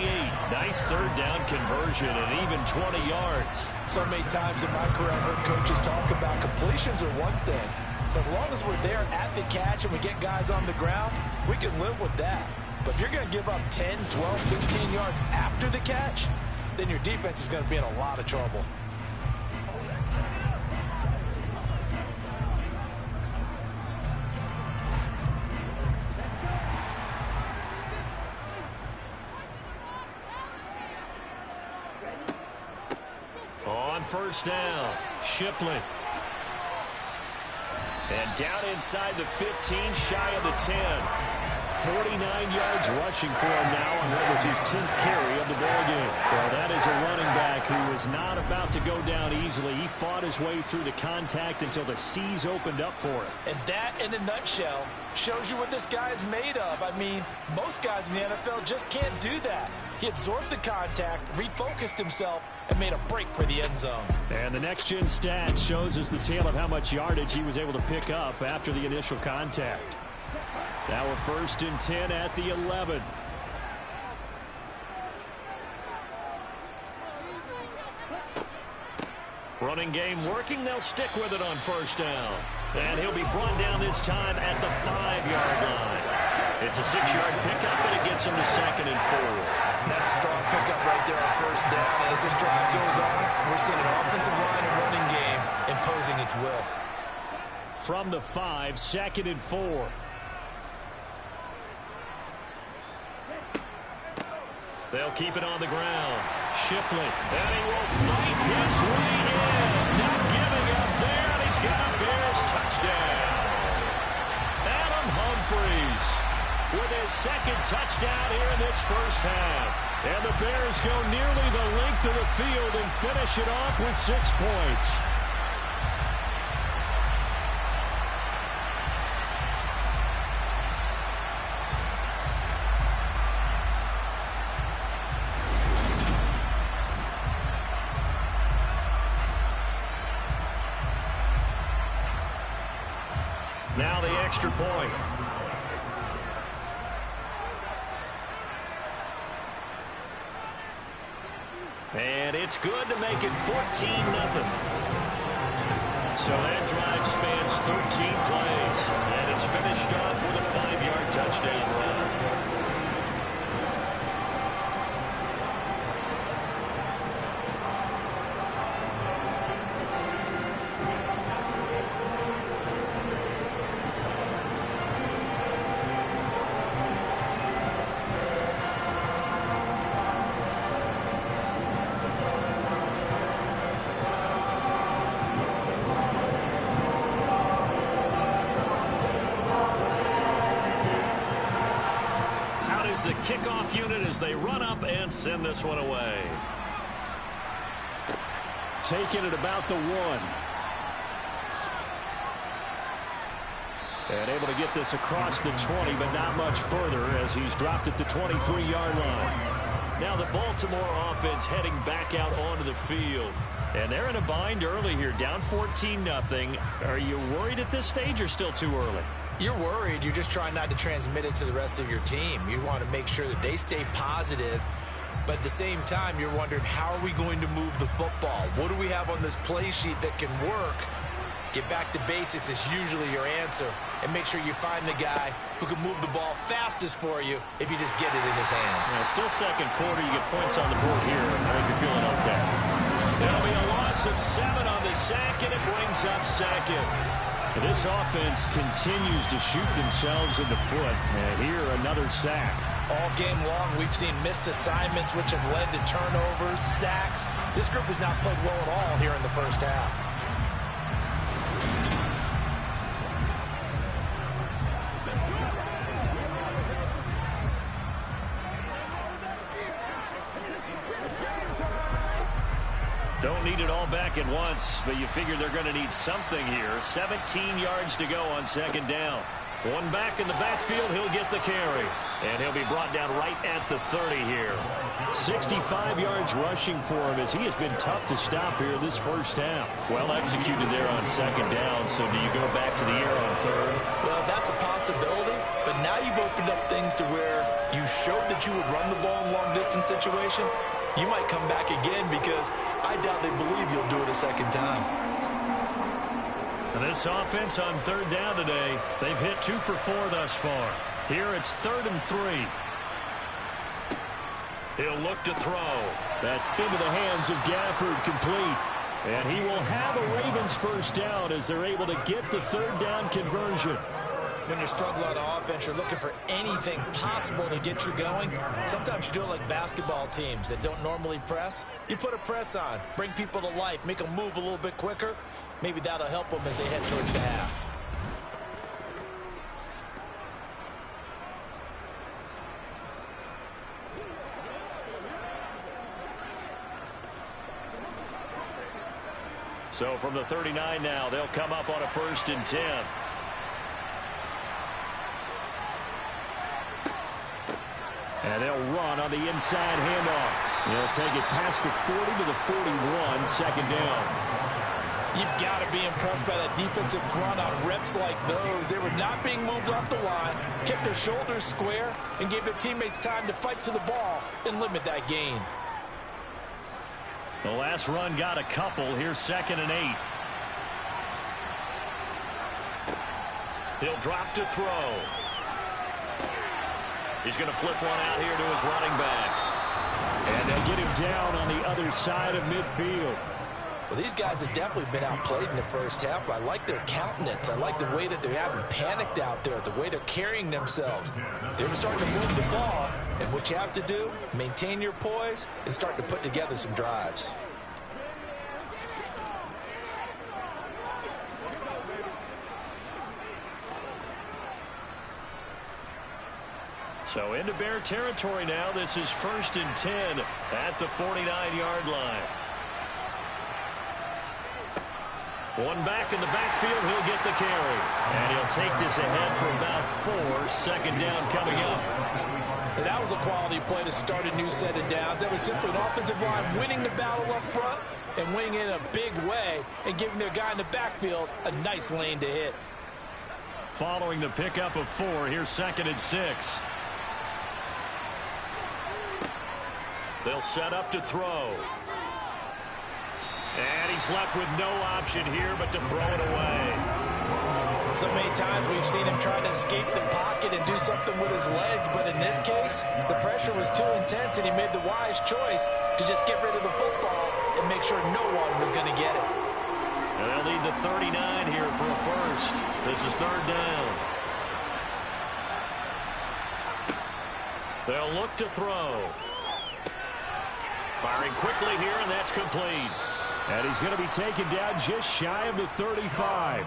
Nice 3rd down conversion and even 20 yards. So many times in my career, I've heard coaches talk about completions are one thing. But as long as we're there at the catch and we get guys on the ground, we can live with that. But if you're going to give up 10, 12, 15 yards after the catch, then your defense is going to be in a lot of trouble. On 1st down, Shipley. And down inside the 15, shy of the 10. 49 yards rushing for him now on what was his 10th carry of the ballgame. Well, that is a running back who was not about to go down easily. He fought his way through the contact until the seas opened up for him. And that, in a nutshell, shows you what this guy is made of. I mean, most guys in the NFL just can't do that. He absorbed the contact, refocused himself, and made a break for the end zone. And the next-gen stats shows us the tale of how much yardage he was able to pick up after the initial contact. Now a 1st and 10 at the 11. Running game working. They'll stick with it on 1st down. And he'll be brought down this time at the 5-yard line. It's a 6-yard pickup, and it gets him to 2nd and 4. That's a strong pickup right there on 1st down. And as this drive goes on, we're seeing an offensive line and running game imposing its will. From the 5, 2nd and 4. They'll keep it on the ground. Shipley. And he will fight his way in. Not giving up there. And he's got a Bears touchdown. Adam Humphries with his 2nd touchdown here in this 1st half. And the Bears go nearly the length length of the field and finish it off with 6 points. Now the extra point. And it's good to make it 14-0. So that drive spans 13 plays. And it's finished off with a 5-yard touchdown run. The kickoff unit as they run up and send this one away. Taking it about the 1. And able to get this across the 20, but not much further as he's dropped at the 23-yard line. Now the Baltimore offense heading back out onto the field. And they're in a bind early here, down 14-0. Are you worried at this stage or still too early? You're worried. You're just trying not to transmit it to the rest of your team. You want to make sure that they stay positive. But at the same time, you're wondering, how are we going to move the football? What do we have on this play sheet that can work? Get back to basics is usually your answer. And make sure you find the guy who can move the ball fastest for you if you just get it in his hands. Yeah, still second quarter. You get points on the board here. I think you're feeling okay. That'll be a loss of 7 on the sack, and it brings up second. This offense continues to shoot themselves in the foot. And here, another sack. All game long, we've seen missed assignments, which have led to turnovers, sacks. This group has not played well at all here in the first half. Don't need it all back at once, but you figure they're going to need something here. 17 yards to go on second down. One back in the backfield, he'll get the carry. And he'll be brought down right at the 30 here. 65 yards rushing for him as he has been tough to stop here this first half. Well executed there on second down, so do you go back to the air on third? Well, that's a possibility, but now you've opened up things to where you showed that you would run the ball in long-distance situation. You might come back again because I doubt they believe you'll do it a second time. And this offense on third down today, they've hit 2 for 4 thus far. Here it's 3rd and 3. He'll look to throw. That's into the hands of Gafford, complete. And he will have a Ravens first down as they're able to get the third down conversion. When you're struggling on offense, you're looking for anything possible to get you going. Sometimes you do it like basketball teams that don't normally press. You put a press on, bring people to life, make them move a little bit quicker. Maybe that'll help them as they head towards the half. So from the 39 now, they'll come up on a 1st and 10. And they'll run on the inside handoff. They'll take it past the 40 to the 41, second down. You've got to be impressed by that defensive front on reps like those. They were not being moved off the line, kept their shoulders square, and gave their teammates time to fight to the ball and limit that gain. The last run got a couple. Here's 2nd and 8. He'll drop to throw. He's going to flip one out here to his running back. And they'll get him down on the other side of midfield. Well, these guys have definitely been outplayed in the first half, but I like their countenance. I like the way that they haven't panicked out there, the way they're carrying themselves. They were starting to move the ball, and what you have to do, maintain your poise and start to put together some drives. So into Bear territory now. This is 1st and 10 at the 49-yard line. One back in the backfield. He'll get the carry. And he'll take this ahead for about 4. Second down coming up. And that was a quality play to start a new set of downs. That was simply an offensive line winning the battle up front and winning it in a big way and giving the guy in the backfield a nice lane to hit. Following the pickup of 4, here's 2nd and 6. They'll set up to throw. And he's left with no option here but to throw it away. So many times we've seen him try to escape the pocket and do something with his legs, but in this case, the pressure was too intense and he made the wise choice to just get rid of the football and make sure no one was going to get it. And they'll need the 39 here for a first. This is 3rd down. They'll look to throw. Firing quickly here, and that's complete. And he's going to be taken down just shy of the 35.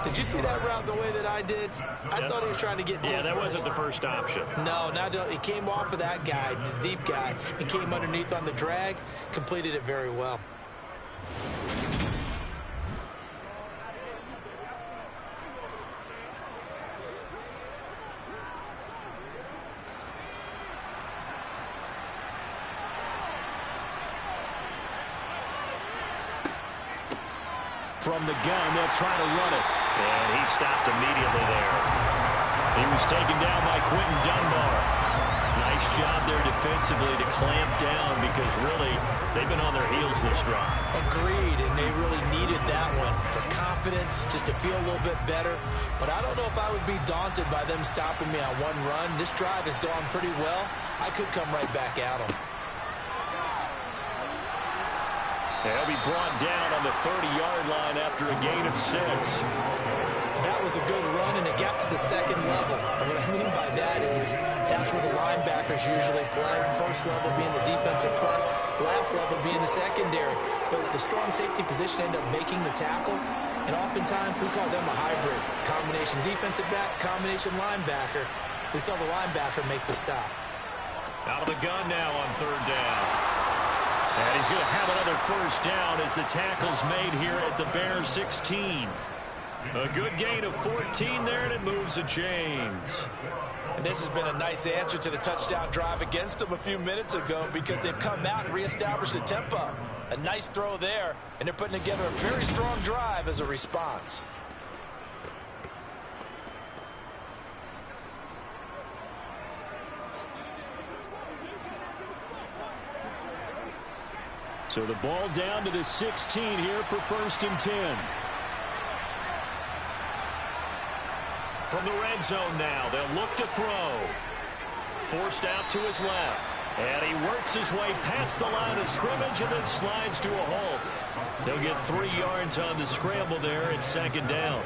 Did you see that route the way that I did? I thought he was trying to get deep. Yeah, that wasn't the first option. No, he came off of that guy, the deep guy. He came underneath on the drag, completed it very well. From the gun, they'll try to run it. And he stopped immediately there. He was taken down by Quentin Dunbar. Nice job there defensively to clamp down because really they've been on their heels this drive. Agreed, and they really needed that one for confidence, just to feel a little bit better. But I don't know if I would be daunted by them stopping me on one run. This drive has gone pretty well. I could come right back at them. They'll be brought down on the 30-yard line after a gain of 6. That was a good run, and it got to the second level. And what I mean by that is that's where the linebackers usually play. First level being the defensive front, last level being the secondary. But the strong safety position ended up making the tackle, and oftentimes we call them a hybrid. Combination defensive back, combination linebacker. We saw the linebacker make the stop. Out of the gun now on 3rd down. And he's going to have another first down as the tackle's made here at the Bears 16. A good gain of 14 there, and it moves the chains. And this has been a nice answer to the touchdown drive against them a few minutes ago because they've come out and reestablished the tempo. A nice throw there, and they're putting together a very strong drive as a response. So the ball down to the 16 here for 1st and 10. From the red zone now, they'll look to throw. Forced out to his left. And he works his way past the line of scrimmage and then slides to a halt. They'll get 3 yards on the scramble there at 2nd down.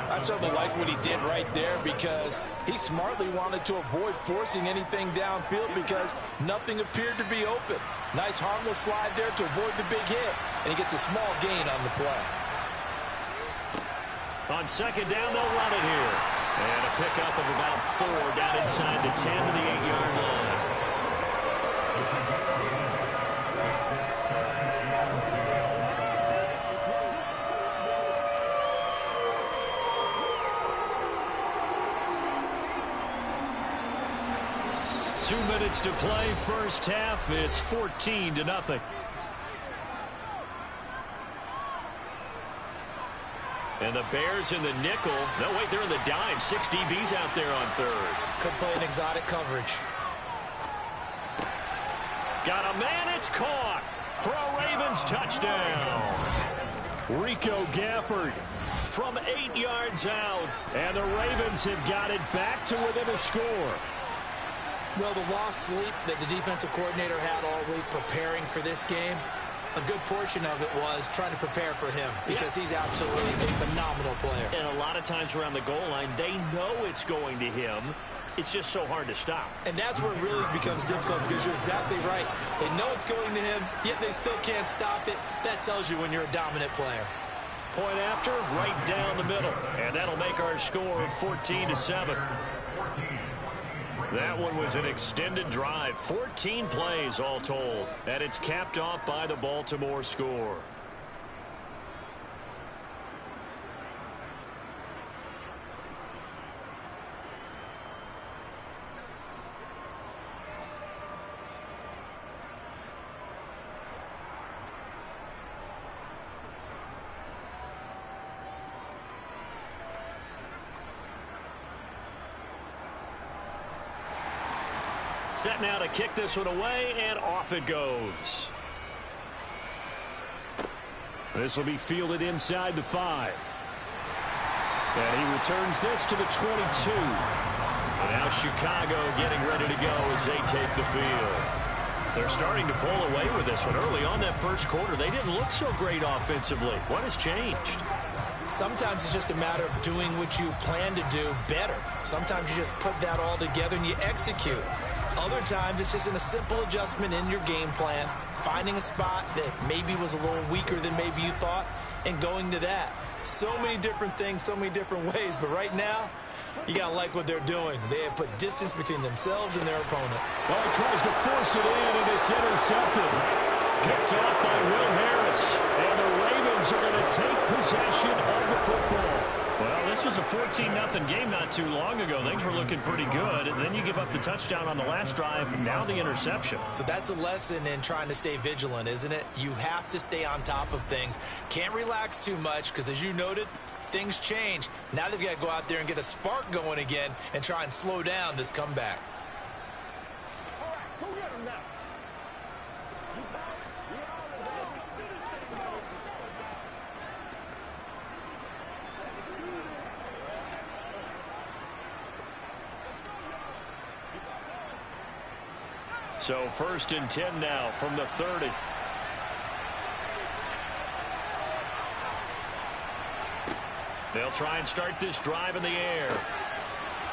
I certainly like what he did right there because he smartly wanted to avoid forcing anything downfield because nothing appeared to be open. Nice harmless slide there to avoid the big hit, and he gets a small gain on the play. On 2nd down, they'll run it here. And a pickup of about 4 down inside the 10 to the 8-yard line. 2 minutes to play, first half. It's 14-0. And the Bears in the nickel. No, wait, they're in the dime. 6 DBs out there on 3rd. Could play an exotic coverage. Got a man, it's caught for a Ravens touchdown. Rico Gafford from 8 yards out. And the Ravens have got it back to within a score. Well, the lost sleep that the defensive coordinator had all week preparing for this game, a good portion of it was trying to prepare for him because he's absolutely a phenomenal player. And a lot of times around the goal line, they know it's going to him. It's just so hard to stop. And that's where it really becomes difficult because you're exactly right. They know it's going to him, yet they still can't stop it. That tells you when you're a dominant player. point after, right down the middle. And that'll make our score 14-7. That one was an extended drive, 14 plays all told. And it's capped off by the Baltimore score. Set now to kick this one away, and off it goes. This will be fielded inside the 5. And he returns this to the 22. And now Chicago getting ready to go as they take the field. They're starting to pull away with this one. Early on that first quarter, they didn't look so great offensively. What has changed? Sometimes it's just a matter of doing what you plan to do better. Sometimes you just put that all together and you execute. Other times, it's just in a simple adjustment in your game plan, finding a spot that maybe was a little weaker than maybe you thought, and going to that. So many different things, so many different ways, but right now, you got to like what they're doing. They have put distance between themselves and their opponent. Well, he tries to force it in, and it's intercepted. Picked off by Will Harris, and the Ravens are going to take possession of the football. Well, this was a 14-0 game not too long ago. Things were looking pretty good, and then you give up the touchdown on the last drive, and now the interception. So that's a lesson in trying to stay vigilant, isn't it? You have to stay on top of things. Can't relax too much because, as you noted, things change. Now they've got to go out there and get a spark going again and try and slow down this comeback. All right, go get him now. So 1st and 10 now from the 30. They'll try and start this drive in the air.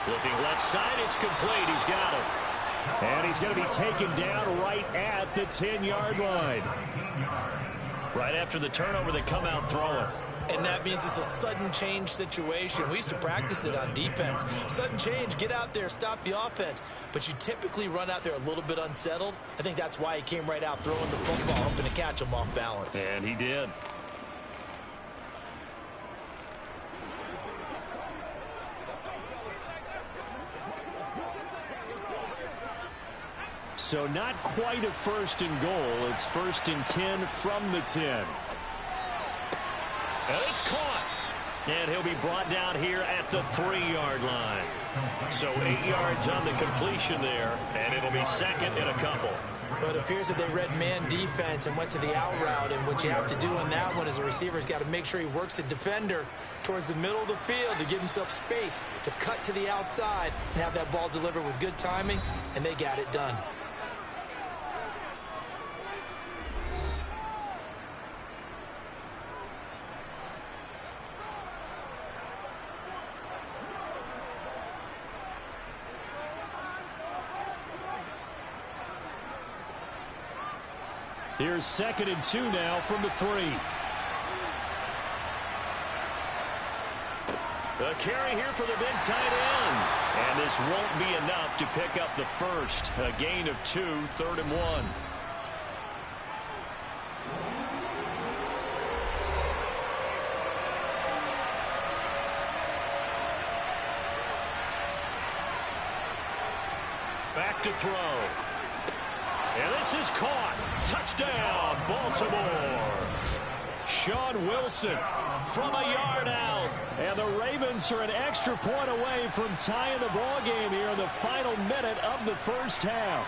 Looking left side, it's complete. He's got it. And he's going to be taken down right at the 10-yard line. Right after the turnover, they come out throwing. And that means it's a sudden change situation. We used to practice it on defense. Sudden change, get out there, stop the offense. But you typically run out there a little bit unsettled. I think that's why he came right out throwing the football, hoping to catch him off balance. And he did. So not quite a 1st and goal. It's 1st and 10 from the 10. And it's caught. And he'll be brought down here at the 3-yard line. So 8 yards on the completion there, and it'll be 2nd and a couple. But it appears that they read man defense and went to the out route, and what you have to do on that one as a receiver's got to make sure he works the defender towards the middle of the field to give himself space to cut to the outside and have that ball delivered with good timing, and they got it done. Here's 2nd and 2 now from the 3. The carry here for the big tight end. And this won't be enough to pick up the first. A gain of 2, 3rd and 1. Back to throw. And this is caught. Touchdown, Baltimore. Sean Wilson from a yard out. And the Ravens are an extra point away from tying the ball game here in the final minute of the first half.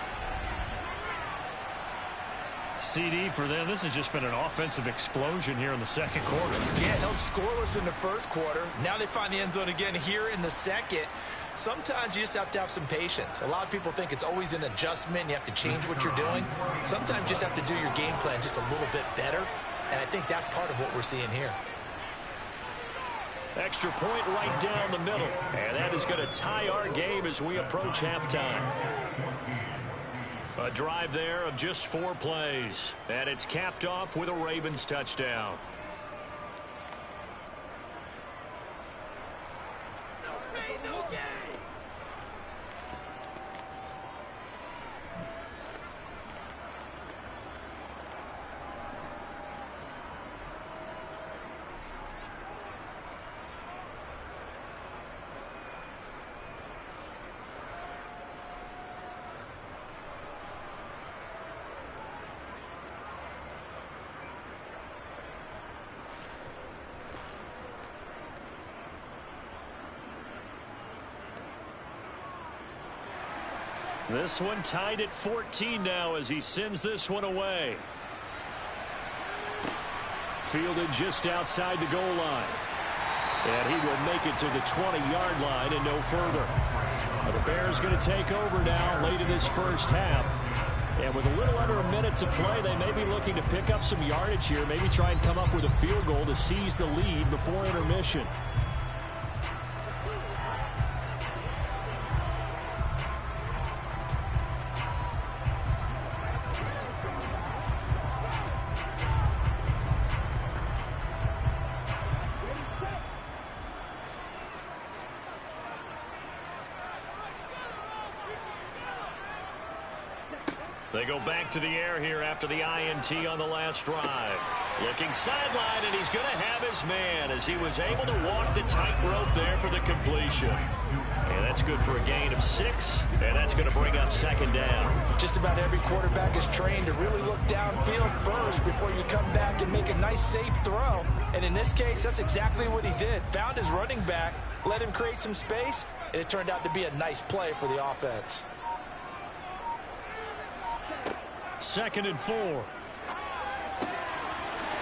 CD for them. This has just been an offensive explosion here in the second quarter. Yeah, held scoreless in the first quarter. Now they find the end zone again here in the second. Sometimes you just have to have some patience. A lot of people think it's always an adjustment. You have to change what you're doing. Sometimes you just have to do your game plan just a little bit better. And I think that's part of what we're seeing here. Extra point right down the middle. And that is going to tie our game as we approach halftime. A drive there of just 4 plays. And it's capped off with a Ravens touchdown. This one tied at 14 now as he sends this one away. Fielded just outside the goal line. And he will make it to the 20-yard line and no further. The Bears going to take over now late in this first half. And with a little under a minute to play, they may be looking to pick up some yardage here, maybe try and come up with a field goal to seize the lead before intermission. They go back to the air here after the INT on the last drive. Looking sideline, and he's going to have his man as he was able to walk the tightrope there for the completion. And that's good for a gain of 6, and that's going to bring up second down. Just about every quarterback is trained to really look downfield first before you come back and make a nice, safe throw. And in this case, that's exactly what he did. Found his running back, let him create some space, and it turned out to be a nice play for the offense. 2nd and 4.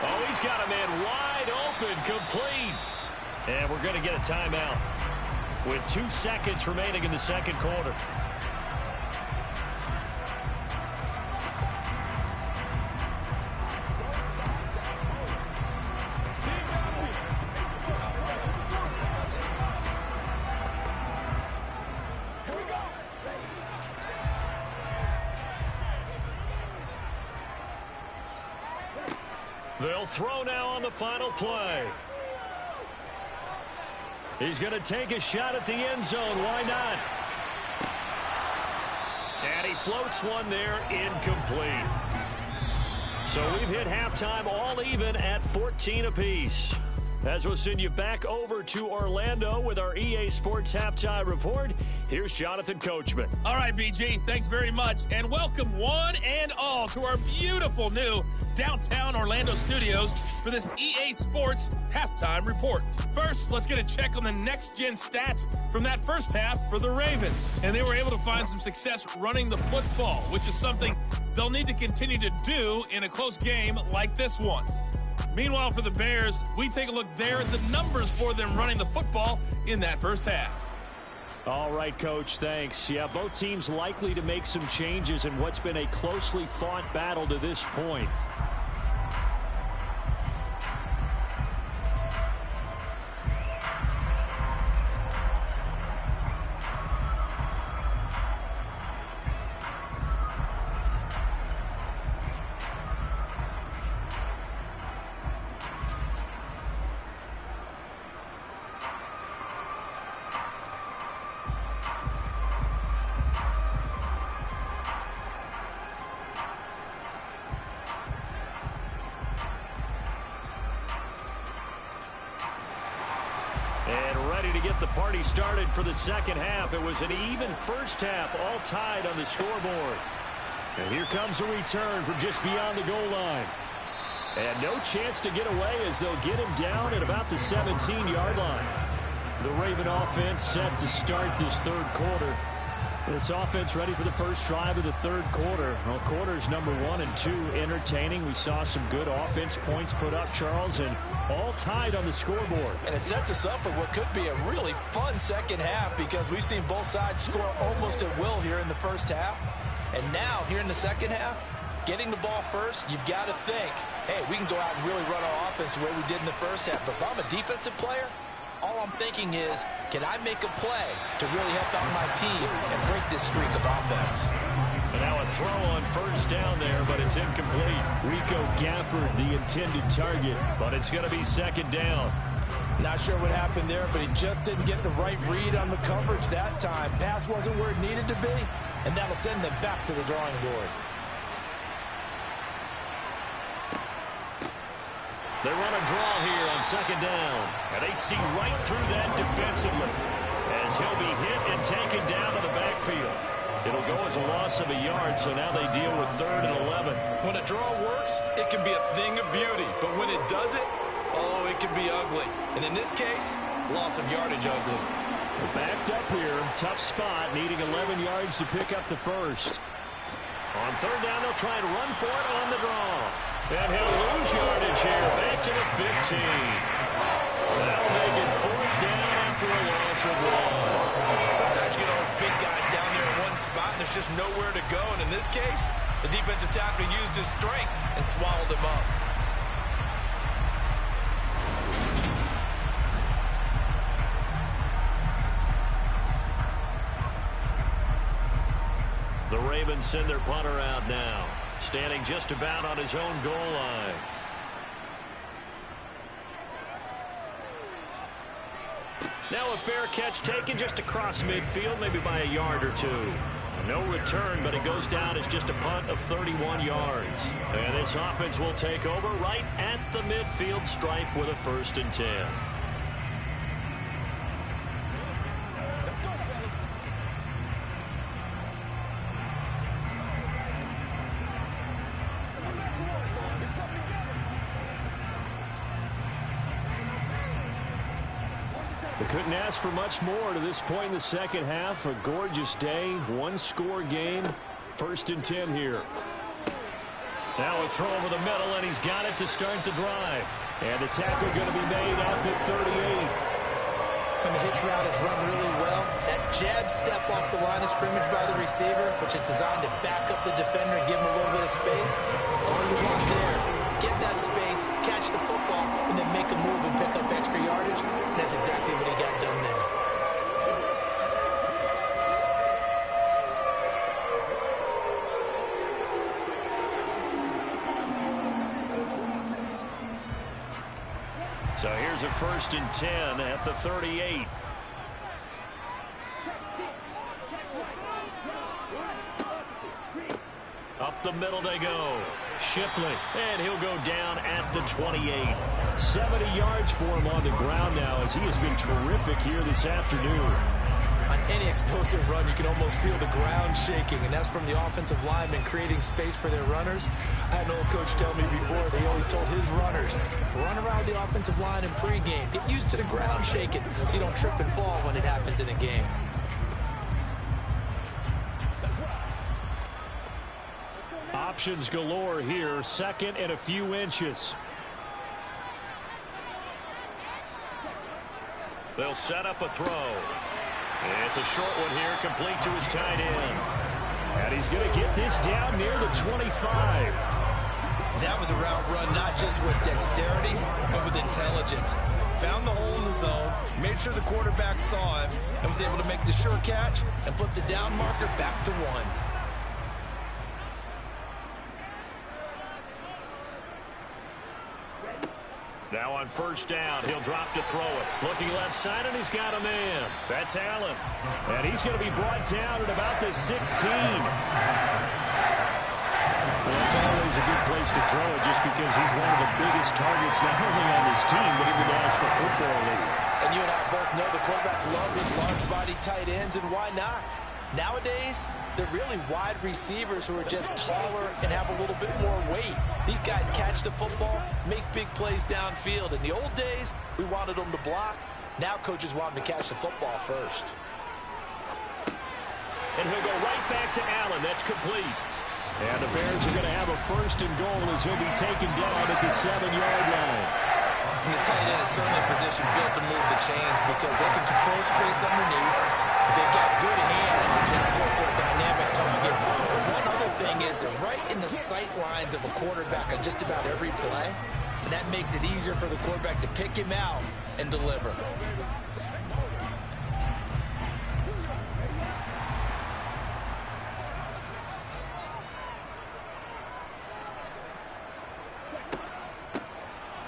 Oh, he's got a man wide open, complete. And we're going to get a timeout with 2 seconds remaining in the second quarter. They'll throw now on the final play. He's going to take a shot at the end zone. Why not? And he floats one there, incomplete. So we've hit halftime all even at 14 apiece. As we'll send you back over to Orlando with our EA Sports Halftime Report, here's Jonathan Coachman. All right, BG, thanks very much. And welcome one and all to our beautiful new downtown Orlando studios for this EA Sports Halftime Report. First, let's get a check on the next-gen stats from that first half for the Ravens. And they were able to find some success running the football, which is something they'll need to continue to do in a close game like this one. Meanwhile, for the Bears, we take a look there at the numbers for them running the football in that first half. All right, Coach, thanks. Yeah, both teams likely to make some changes in what's been a closely fought battle to this point. The party started for the second half. It was an even first half, all tied on the scoreboard. And here comes a return from just beyond the goal line. And no chance to get away as they'll get him down at about the 17-yard line. The Raven offense set to start this third quarter. This offense ready for the first drive of the third quarter. Well, quarters number 1 and 2 entertaining. We saw some good offense points put up, Charles, and all tied on the scoreboard. And it sets us up for what could be a really fun second half because we've seen both sides score almost at will here in the first half. And now, here in the second half, getting the ball first, you've got to think, hey, we can go out and really run our offense the way we did in the first half. But if I'm a defensive player, all I'm thinking is, can I make a play to really help out my team and break this streak of offense? And now a throw on first down there, but it's incomplete. Rico Gafford, the intended target, but it's going to be second down. Not sure what happened there, but he just didn't get the right read on the coverage that time. Pass wasn't where it needed to be, and that'll send them back to the drawing board. They run a draw here on second down, and they see right through that defensively as he'll be hit and taken down to the backfield. It'll go as a loss of a yard, so now they deal with 3rd and 11. When a draw works, it can be a thing of beauty, but when it doesn't, oh, it can be ugly. And in this case, loss of yardage ugly. We're backed up here. Tough spot, needing 11 yards to pick up the first. On third down, they'll try and run for it on the draw. And he'll lose yardage here, back to the 15. That'll make it fourth down after a loss of 1. Sometimes you get all those big guys down there in one spot, and there's just nowhere to go. And in this case, the defensive tackle used his strength and swallowed him up. The Ravens send their punter out now, standing just about on his own goal line. Now a fair catch taken just across midfield, maybe by a yard or two. No return, but it goes down as just a punt of 31 yards. And this offense will take over right at the midfield stripe with a 1st and 10. They couldn't ask for much more to this point in the second half. A gorgeous day, one-score game. 1st and 10 here. Now a throw over the middle, and he's got it to start the drive. And the tackle going to be made at the 38. And the hitch route is run really well. That jab step off the line of scrimmage by the receiver, which is designed to back up the defender and give him a little bit of space. All you want there, get that space, catch the football, and then make a move and pick up extra yardage. And that's exactly what he got done there. So here's a 1st and 10 at the 38. Up the middle they go. Shipley, and he'll go down at the 28. 70 yards for him on the ground now, as he has been terrific here this afternoon. On any explosive run, you can almost feel the ground shaking, and that's from the offensive linemen creating space for their runners. I had an old coach tell me before, that he always told his runners, run around the offensive line in pregame. Get used to the ground shaking so you don't trip and fall when it happens in a game. Options galore here, 2nd and a few inches. They'll set up a throw. It's a short one here, complete to his tight end. And he's going to get this down near the 25. That was a route run not just with dexterity, but with intelligence. Found the hole in the zone, made sure the quarterback saw him, and was able to make the sure catch and flip the down marker back to 1. Now on 1st down, he'll drop to throw it. Looking left side, and he's got a man. That's Allen. And he's going to be brought down at about the 16. Well, that's always a good place to throw it, just because he's one of the biggest targets not only on this team, but in the National Football League. And you and I both know the quarterbacks love these large-body tight ends, and why not? Nowadays, they're really wide receivers who are just taller and have a little bit more weight. These guys catch the football, make big plays downfield. In the old days, we wanted them to block. Now coaches want them to catch the football first. And he'll go right back to Allen. That's complete. And the Bears are going to have a 1st and goal as he'll be taken down at the 7-yard line. And the tight end is certainly a position built to move the chains because they can control space underneath. If they've got good hands, then of course they're a dynamic target. But one other thing is they're right in the sight lines of a quarterback on just about every play. And that makes it easier for the quarterback to pick him out and deliver.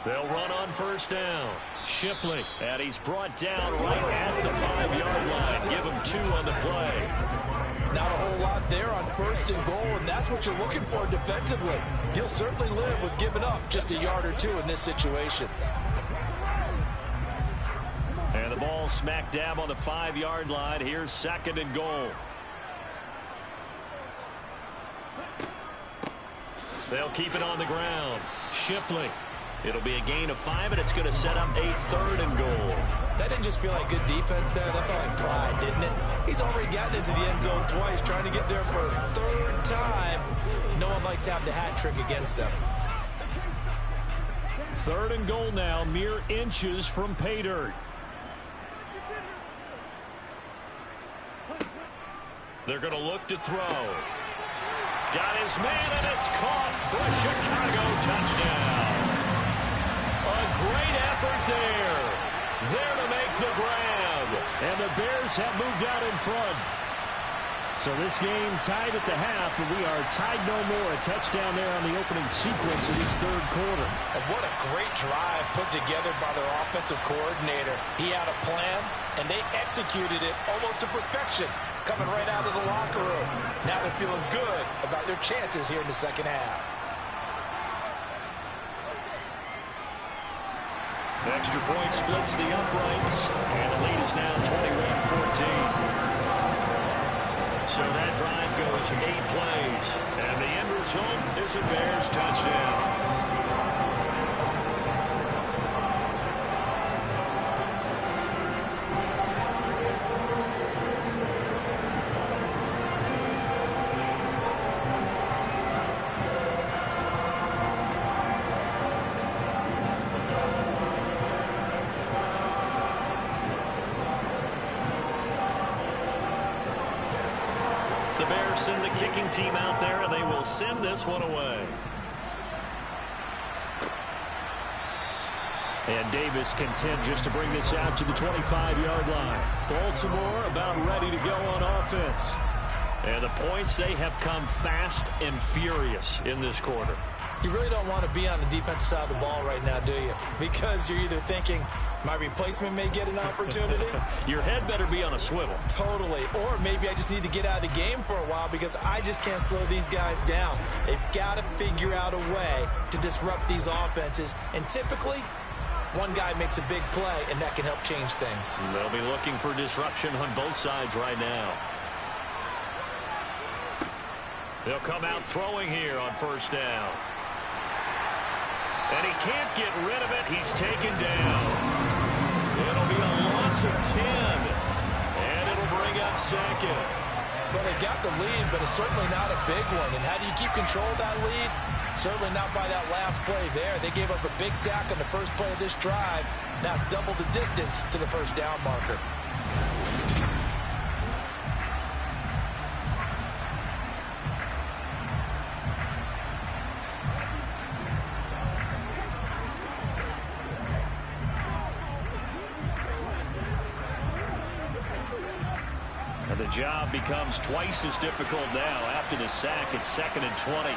They'll run on 1st down. Shipley, and he's brought down right at the 5-yard line. Give him 2 on the play. Not a whole lot there on 1st and goal, and that's what you're looking for defensively. You'll certainly live with giving up just a yard or 2 in this situation. And the ball smack dab on the 5-yard line. Here's 2nd and goal. They'll keep it on the ground. Shipley. It'll be a gain of 5, and it's going to set up a 3rd and goal. That didn't just feel like good defense there. That felt like pride, didn't it? He's already gotten into the end zone twice, trying to get there for a 3rd time. No one likes to have the hat trick against them. 3rd and goal now, mere inches from pay dirt. They're going to look to throw. Got his man, and it's caught for a Chicago touchdown. A great effort there. There to make the grab. And the Bears have moved out in front. So this game tied at the half, but we are tied no more. A touchdown there on the opening sequence of this 3rd quarter. And what a great drive put together by their offensive coordinator. He had a plan, and they executed it almost to perfection, coming right out of the locker room. Now they're feeling good about their chances here in the second half. Extra point splits the uprights, and the lead is now 21-14. So that drive goes 8 plays, and the end result is a Bears touchdown. Send the kicking team out there, and they will send this one away. And Davis content just to bring this out to the 25-yard line. Baltimore about ready to go on offense. And the points, they have come fast and furious in this quarter. You really don't want to be on the defensive side of the ball right now, do you? Because you're either thinking, my replacement may get an opportunity. Your head better be on a swivel. Totally. Or maybe I just need to get out of the game for a while because I just can't slow these guys down. They've got to figure out a way to disrupt these offenses. And typically, one guy makes a big play, and that can help change things. They'll be looking for disruption on both sides right now. They'll come out throwing here on 1st down. And he can't get rid of it. He's taken down. It'll be a loss of 10. And it'll bring up 2nd. Well, they got the lead, but it's certainly not a big one. And how do you keep control of that lead? Certainly not by that last play there. They gave up a big sack on the first play of this drive. Now it's double the distance to the 1st down marker. And the job becomes twice as difficult now. After the sack, it's 2nd and 20.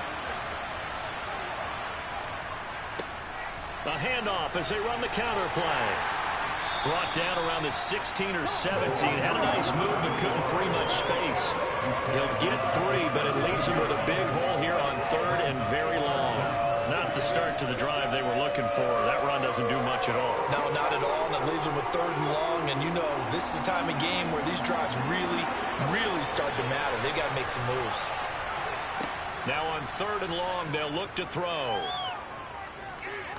A handoff as they run the counter play. Brought down around the 16 or 17. Had a nice move, but couldn't free much space. He'll get 3, but it leaves him with a big hole here on 3rd and very long. Not the start to the drive they were looking for. That run doesn't do much at all. No, not at all, and it leaves them with 3rd and long. And you know, this is the time of game where these drives really, really start to matter. They got to make some moves. Now on 3rd and long, they'll look to throw.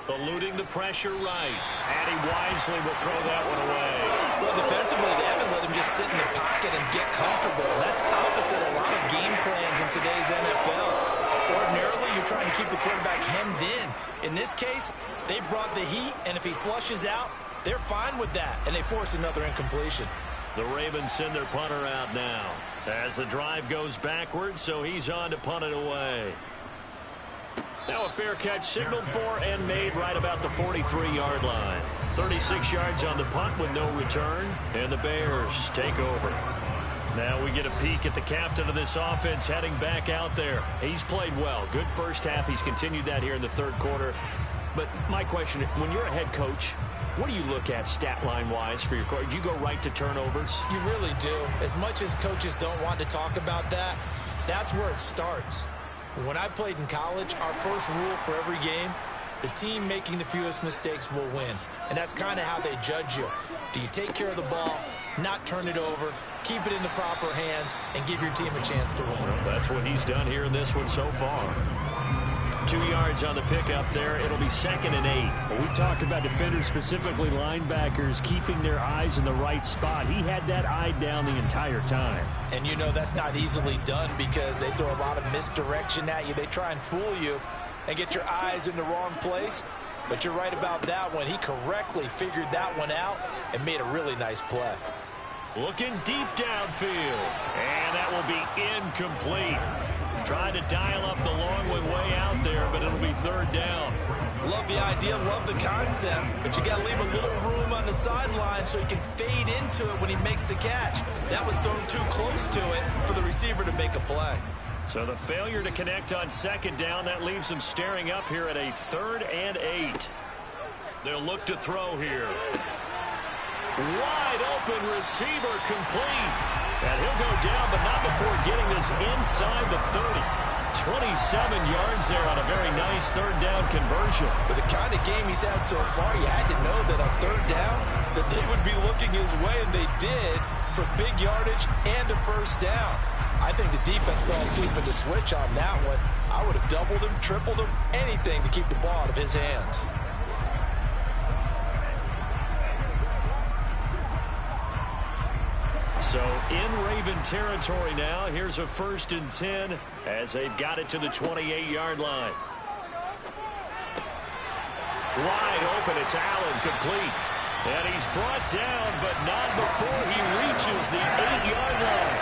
Eluding the pressure right. And he wisely will throw that one away. Well, defensively, they haven't let him just sit in the pocket and get comfortable. That's opposite a lot of game plans in today's NFL. Ordinarily, you're trying to keep the quarterback hemmed in. In this case, they brought the heat, and if he flushes out, they're fine with that, and they force another incompletion. The Ravens send their punter out now as the drive goes backwards, so he's on to punt it away. Now a fair catch signaled for and made right about the 43-yard line. 36 yards on the punt with no return, and the Bears take over. Now we get a peek at the captain of this offense heading back out there. He's played well. Good first half. He's continued that here in the 3rd quarter. But my question, when you're a head coach, what do you look at stat line-wise for your coach? Do you go right to turnovers? You really do. As much as coaches don't want to talk about that, that's where it starts. When I played in college, our first rule for every game, the team making the fewest mistakes will win. And that's kind of how they judge you. Do you take care of the ball, not turn it over, keep it in the proper hands, and give your team a chance to win? Well, that's what he's done here in this one so far. 2 yards on the pickup there. It'll be 2nd and 8. Well, we talk about defenders, specifically linebackers, keeping their eyes in the right spot. He had that eye down the entire time. And you know that's not easily done because they throw a lot of misdirection at you. They try and fool you and get your eyes in the wrong place. But you're right about that one. He correctly figured that one out and made a really nice play. Looking deep downfield. And that will be incomplete. Trying to dial up the long one way out there, but it'll be 3rd down. Love the idea, love the concept, but you got to leave a little room on the sideline so he can fade into it when he makes the catch. That was thrown too close to it for the receiver to make a play. So the failure to connect on 2nd down, that leaves him staring up here at a 3rd and 8. They'll look to throw here. Wide open receiver complete. And he'll go down, but not before getting this inside the 30. 27 yards there on a very nice 3rd down conversion. With the kind of game he's had so far, you had to know that on 3rd down that they would be looking his way, and they did, for big yardage and a 1st down. I think the defense fell asleep at the switch on that one. I would have doubled him, tripled him, anything to keep the ball out of his hands. So in Raven territory now. Here's a 1st and 10 as they've got it to the 28-yard line. Wide open. It's Allen complete. And he's brought down, but not before he reaches the 8-yard line.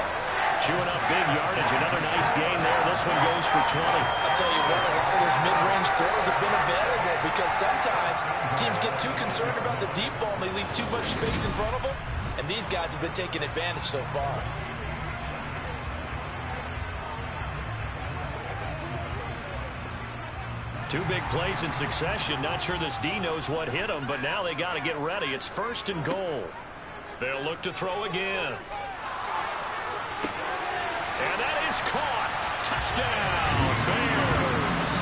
Chewing up big yardage. Another nice gain there. This one goes for 20. I'll tell you what, a lot of those mid-range throws have been available because sometimes teams get too concerned about the deep ball and they leave too much space in front of them. And these guys have been taking advantage so far. Two big plays in succession. Not sure this D knows what hit him, but now they got to get ready. It's 1st and goal. They'll look to throw again. And that is caught. Touchdown, Bears.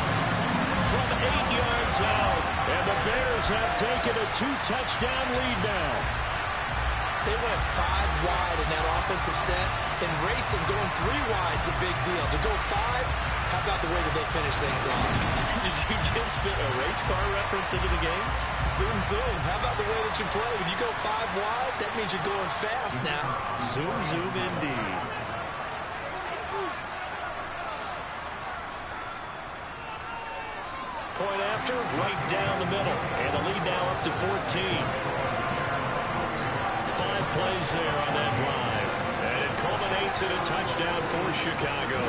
From 8 yards out. And the Bears have taken a 2-touchdown lead now. They went 5 wide in that offensive set. In racing, going 3 wide is a big deal. To go 5, how about the way that they finish things off? Did you just fit a race car reference into the game? Zoom, zoom. How about the way that you play? When you go 5 wide, that means you're going fast now. Zoom, zoom indeed. Point after, right down the middle. And the lead now up to 14. 5 plays there on that drive. And it culminates in a touchdown for Chicago.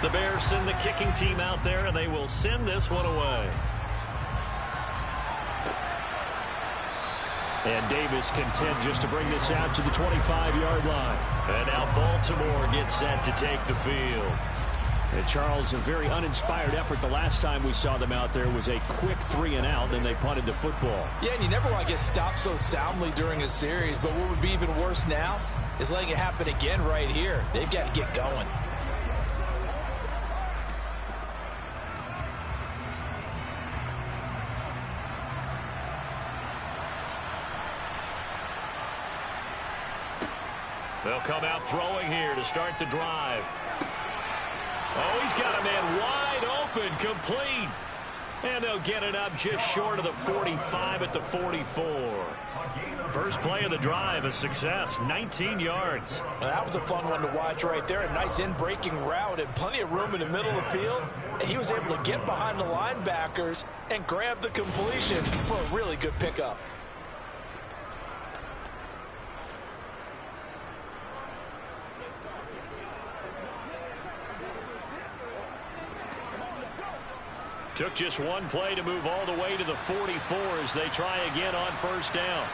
The Bears send the kicking team out there, and they will send this one away. And Davis content just to bring this out to the 25-yard line. And now Baltimore gets set to take the field. And Charles, a very uninspired effort. The last time we saw them out there was a quick 3-and-out, and they punted the football. Yeah, and you never want to get stopped so soundly during a series, but what would be even worse now is letting it happen again right here. They've got to get going. They'll come out throwing here to start the drive. Oh, he's got a man wide open, complete. And they'll get it up just short of the 45 at the 44. First play of the drive, a success, 19 yards. Well, that was a fun one to watch right there. A nice in-breaking route and plenty of room in the middle of the field. And he was able to get behind the linebackers and grab the completion for a really good pickup. Took just one play to move all the way to the 44 as they try again on first down.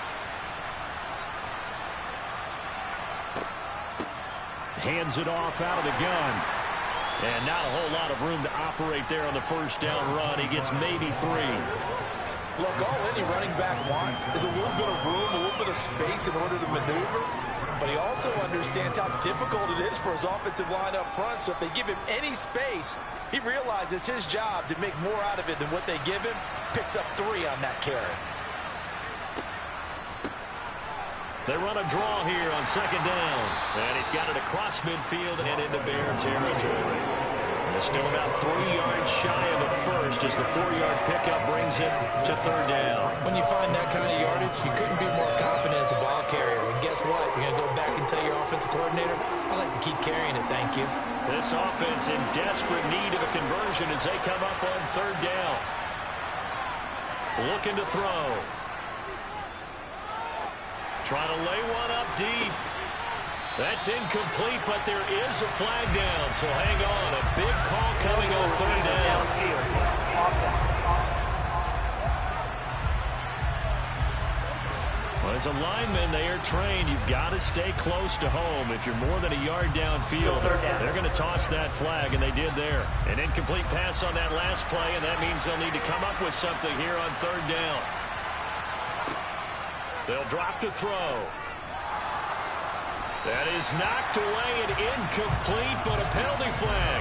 hands it off out of the gun. And not a whole lot of room to operate there on the first down run. He gets maybe 3. Look, all any running back wants is a little bit of room, a little bit of space in order to maneuver. But he also understands how difficult it is for his offensive line up front. So if they give him any space, he realizes his job to make more out of it than what they give him. Picks up 3 on that carry. They run a draw here on second down. And he's got it across midfield and into Bear territory. And they're still about 3 yards shy of a first as the 4-yard pickup brings it to third down. When you find that kind of yardage, you couldn't be more confident as a ball carrier. And guess what? You're going to go back and tell your offensive coordinator, I'd like to keep carrying it, thank you. This offense in desperate need of a conversion as they come up on third down. Looking to throw. Trying to lay one up deep. That's incomplete, but there is a flag down, so hang on. A big call coming on third down. Well, as a lineman, they are trained. You've got to stay close to home. If you're more than a yard downfield, they're going to toss that flag, and they did there. An incomplete pass on that last play, and that means they'll need to come up with something here on third down. They'll drop to throw. That is knocked away and incomplete, but a penalty flag.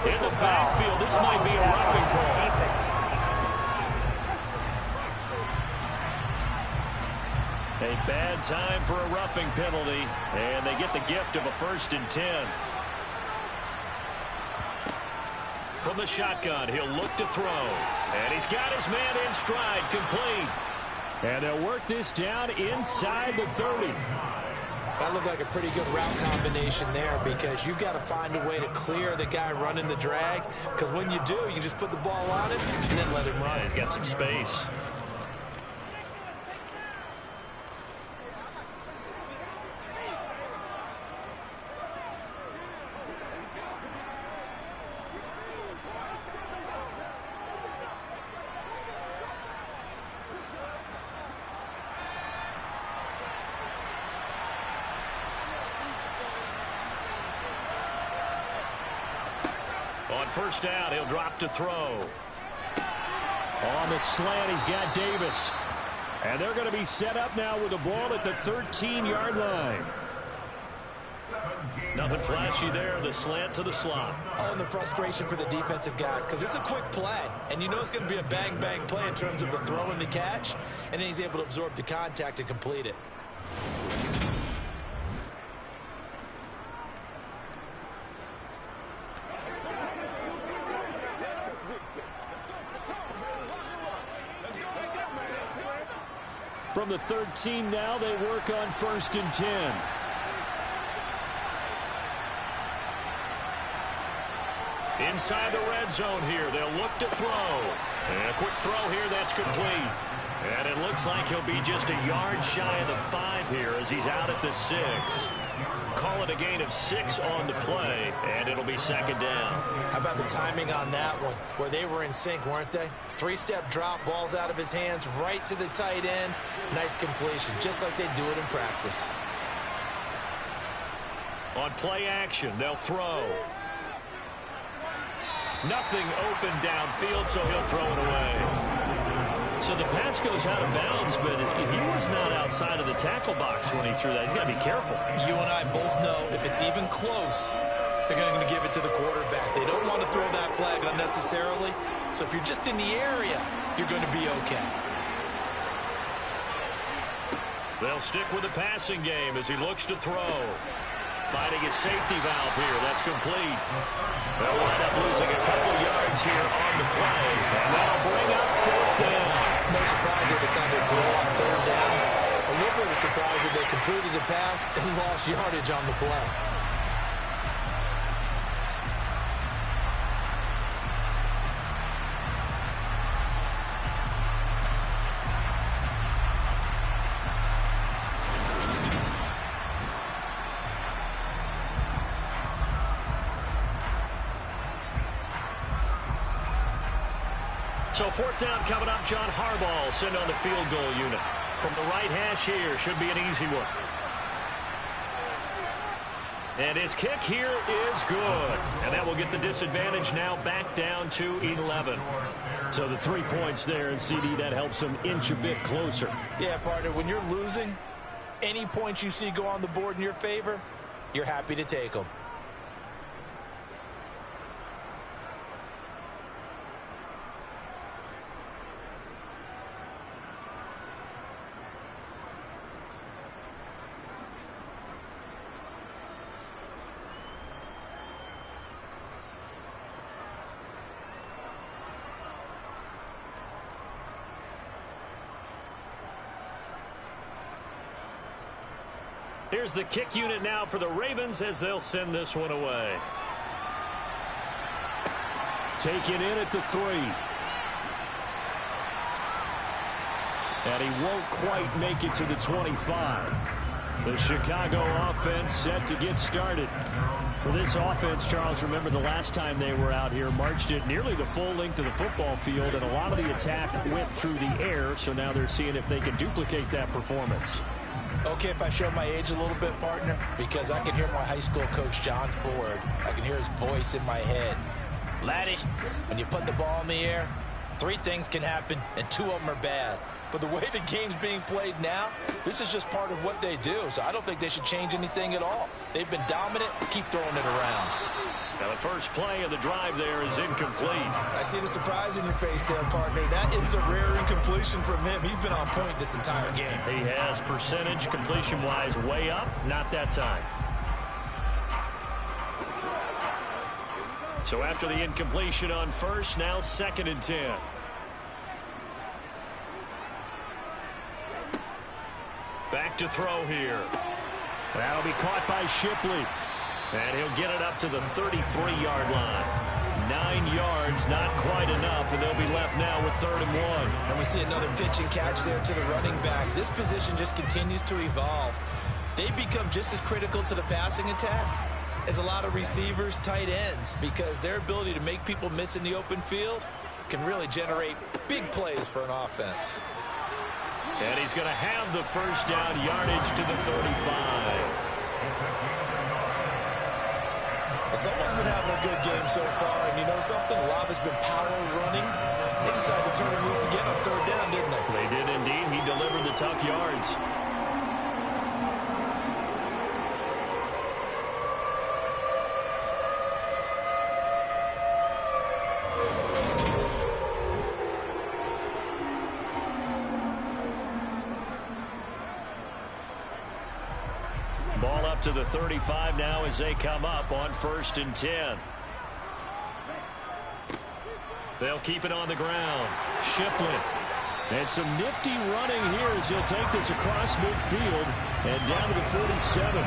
In the backfield, this might be a roughing call. A bad time for a roughing penalty, and they get the gift of a 1st and 10. From the shotgun, he'll look to throw. And he's got his man in stride, complete. And they'll work this down inside the 30. That looked like a pretty good route combination there because you've got to find a way to clear the guy running the drag. Because when you do, you just put the ball on him and then let him run. Yeah, he's got some space. On first down, he'll drop to throw. On the slant, he's got Davis. And they're going to be set up now with the ball at the 13-yard line. Nothing flashy there, the slant to the slot. Oh, and the frustration for the defensive guys because it's a quick play. And you know it's going to be a bang-bang play in terms of the throw and the catch. And then he's able to absorb the contact and complete it. From the 13 now, they work on 1st and 10. Inside the red zone here, they'll look to throw. And a quick throw here, that's complete. And it looks like he'll be just a yard shy of the 5 here as he's out at the 6. Call it a gain of 6 on the play, and it'll be second down. How about the timing on that one? Where they were in sync, weren't they? 3-step drop, balls out of his hands, right to the tight end. Nice completion, just like they do it in practice. On play action, they'll throw. Nothing open downfield, so he'll throw it away. So the pass goes out of bounds, but he was not outside of the tackle box when he threw that. He's got to be careful. You and I both know if it's even close, they're going to give it to the quarterback. They don't want to throw that flag unnecessarily. So if you're just in the area, you're going to be okay. They'll stick with the passing game as he looks to throw. Finding his safety valve here. That's complete. They'll wind up losing a couple yards here on the play. And that'll bring up 4th down. No surprise they decided to throw on 3rd down. A little bit of a surprise that they completed the pass and lost yardage on the play. So 4th down coming up. John Harbaugh sent on the field goal unit. From the right hash here, should be an easy one. And his kick here is good. And that will get the disadvantage now back down to 11. So the 3 points there, and CD, that helps them inch a bit closer. Yeah, partner, when you're losing, any points you see go on the board in your favor, you're happy to take them. Here's the kick unit now for the Ravens as they'll send this one away. Taken in at the 3. And he won't quite make it to the 25. The Chicago offense set to get started. For this offense, Charles, remember the last time they were out here, marched it nearly the full length of the football field, and a lot of the attack went through the air, so now they're seeing if they can duplicate that performance. Okay, if I show my age a little bit, partner, because I can hear my high school coach, John Ford. I can hear his voice in my head. Laddie, when you put the ball in the air, 3 things can happen, and 2 of them are bad. But the way the game's being played now, this is just part of what they do, so I don't think they should change anything at all. They've been dominant. Keep throwing it around. Now the first play of the drive there is incomplete. I see the surprise in your face there, partner. That is a rare incompletion from him. He's been on point this entire game. He has percentage completion-wise way up, not that time. So after the incompletion on first, now 2nd and 10. Back to throw here. That'll be caught by Shipley. And he'll get it up to the 33-yard line. 9 yards, not quite enough, and they'll be left now with 3rd and 1. And we see another pitch and catch there to the running back. This position just continues to evolve. They become just as critical to the passing attack as a lot of receivers, tight ends, because their ability to make people miss in the open field can really generate big plays for an offense. And he's going to have the first down, yardage to the 35. Someone's been having a good game so far, and you know something? A lot of it's been power running. They decided to turn him loose again on 3rd down, didn't they? They did indeed. He delivered the tough yards. Ball up to the 35 now as they come up on 1st and 10. They'll keep it on the ground. Shipley. And some nifty running here as he'll take this across midfield and down to the 47.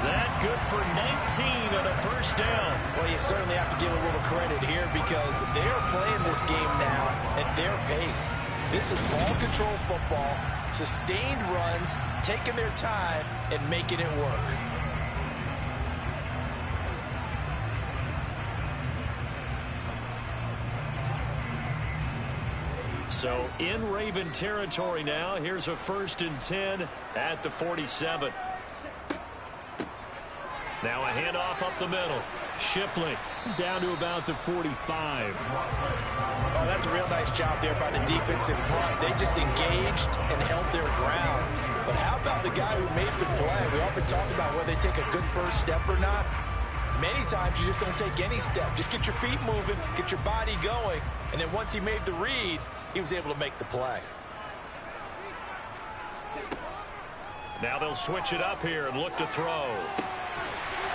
That good for 19 on a first down. Well, you certainly have to give a little credit here because they are playing this game now at their pace. This is ball control football, sustained runs, taking their time and making it work. So in Raven territory now, here's a 1st and 10 at the 47. Now a handoff up the middle. Shipley down to about the 45. Oh, that's a real nice job there by the defensive front. They just engaged and held their ground. But how about the guy who made the play? We often talk about whether they take a good first step or not. Many times you just don't take any step. Just get your feet moving, get your body going, and then once he made the read, he was able to make the play. Now they'll switch it up here and look to throw.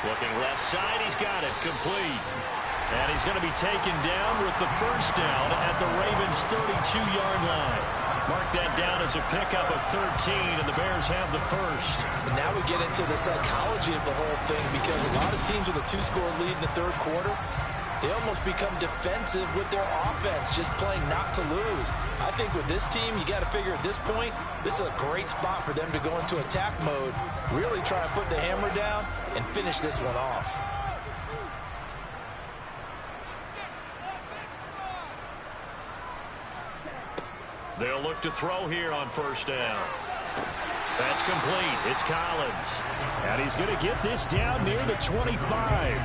Looking left side, he's got it, complete. And he's going to be taken down with the first down at the Ravens' 32-yard line. Mark that down as a pickup of 13, and the Bears have the first. And now we get into the psychology of the whole thing because a lot of teams with a 2-score lead in the 3rd quarter, they almost become defensive with their offense, just playing not to lose. I think with this team, you got to figure at this point, this is a great spot for them to go into attack mode, really try and put the hammer down and finish this one off. They'll look to throw here on 1st down. That's complete. It's Collins. And he's going to get this down near the 25.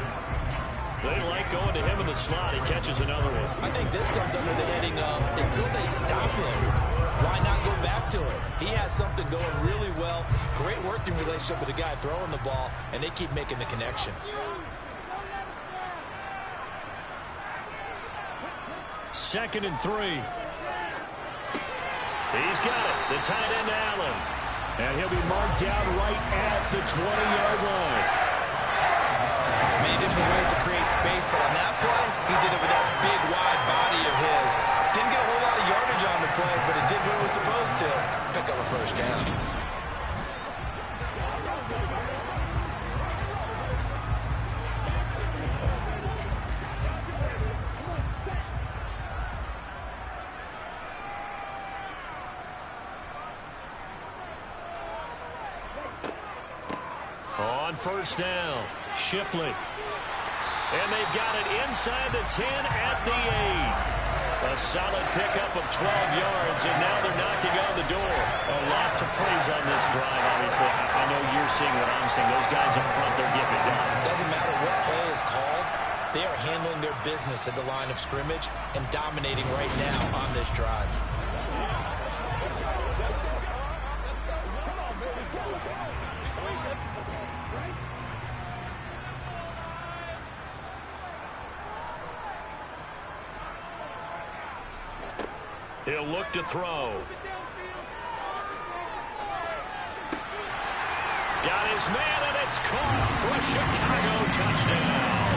They like going to him in the slot. He catches another one. I think this comes under the heading of until they stop him, why not go back to him? He has something going really well. Great working relationship with the guy throwing the ball, and they keep making the connection. Second and 3. He's got it. The tight end, Allen. And he'll be marked down right at the 20-yard line. Many different ways to create space, but on that play, he did it with that big, wide body of his. Didn't get a whole lot of yardage on the play, but it did what it was supposed to. Pick up a first down. On first down, Shipley. And they've got it inside the 10 at the 8. A solid pickup of 12 yards, and now they're knocking on the door. Lots of praise on this drive, obviously. I know you're seeing what I'm seeing. Those guys up front, they're getting it done. Doesn't matter what play is called. They are handling their business at the line of scrimmage and dominating right now on this drive. He'll look to throw. Got his man, and it's caught for a Chicago touchdown.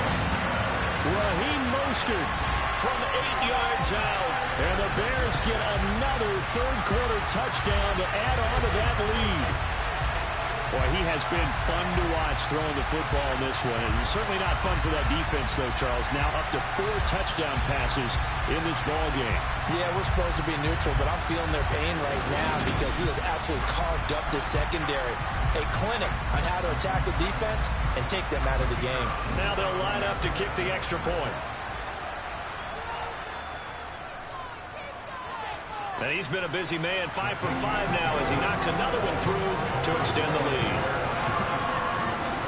Raheem Mostert from 8 yards out. And the Bears get another third-quarter touchdown to add on to that lead. Boy, he has been fun to watch throwing the football in this one. And certainly not fun for that defense, though, Charles. Now up to 4 touchdown passes in this ball game. Yeah, we're supposed to be neutral, but I'm feeling their pain right now because he has absolutely carved up this secondary. A clinic on how to attack the defense and take them out of the game. Now they'll line up to kick the extra point. And he's been a busy man, 5 for 5 now as he knocks another one through to extend the lead.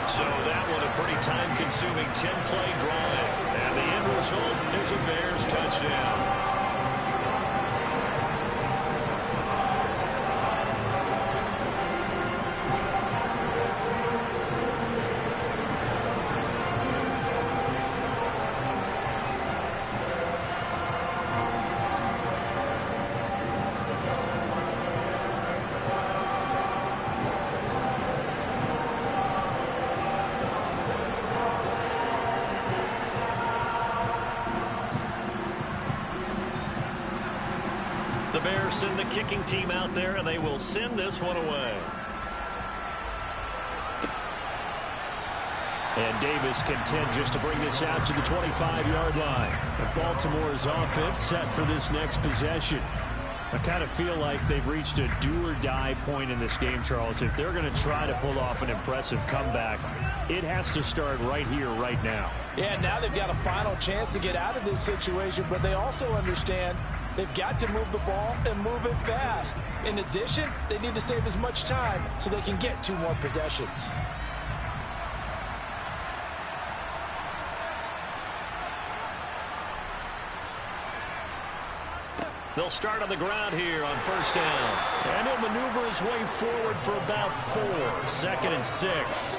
So that one a pretty time-consuming 10-play drive. And the end result is a Bears touchdown. The Bears send the kicking team out there, and they will send this one away. And Davis content just to bring this out to the 25-yard line. Baltimore's offense set for this next possession. I kind of feel like they've reached a do-or-die point in this game, Charles. If they're going to try to pull off an impressive comeback, it has to start right here, right now. Yeah, now they've got a final chance to get out of this situation, but they also understand they've got to move the ball and move it fast. In addition, they need to save as much time so they can get 2 more possessions. They'll start on the ground here on first down. And he'll maneuver his way forward for about 4. 2nd and 6.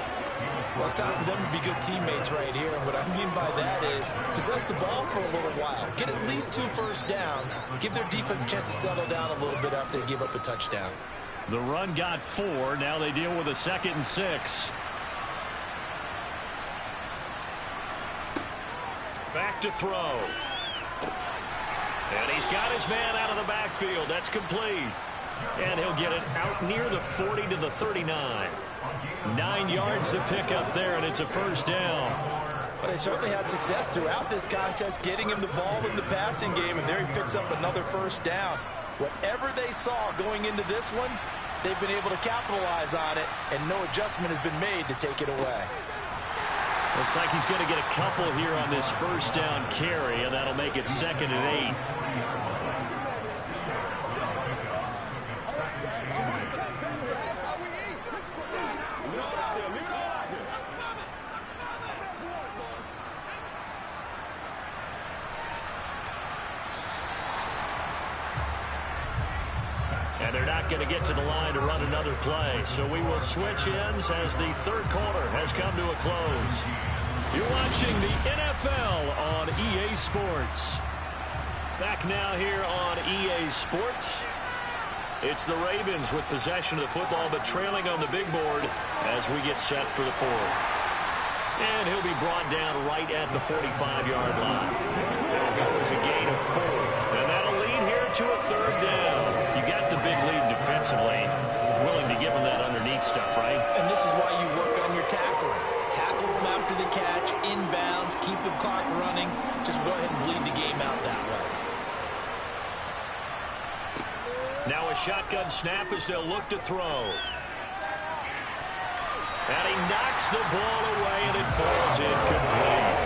Well, it's time for them to be good teammates right here. And what I mean by that is possess the ball for a little while. Get at least 2 first downs. Give their defense a chance to settle down a little bit after they give up a touchdown. The run got 4. Now they deal with a 2nd and 6. Back to throw. And he's got his man out of the backfield. That's complete. And he'll get it out near the 40 to the 39. 9 yards to pick up there, and it's a first down. But they certainly had success throughout this contest, getting him the ball in the passing game, and there he picks up another first down. Whatever they saw going into this one, they've been able to capitalize on it, and no adjustment has been made to take it away. Looks like he's going to get a couple here on this first down carry, and that'll make it 2nd and 8. not going to get to the line to run another play. So we will switch ends as the third quarter has come to a close. You're watching the NFL on EA Sports. Back now here on EA Sports. It's the Ravens with possession of the football, but trailing on the big board as we get set for the fourth. And he'll be brought down right at the 45-yard line. There goes a gain of 4. And that'll lead here to a third down. You got the big lead defensively. Willing to give them that underneath stuff, right? And this is why you work on your tackling. Tackle them after the catch, inbounds, keep the clock running. Just go ahead and bleed the game out that way. Now a shotgun snap as they'll look to throw. And he knocks the ball away, and it falls incomplete.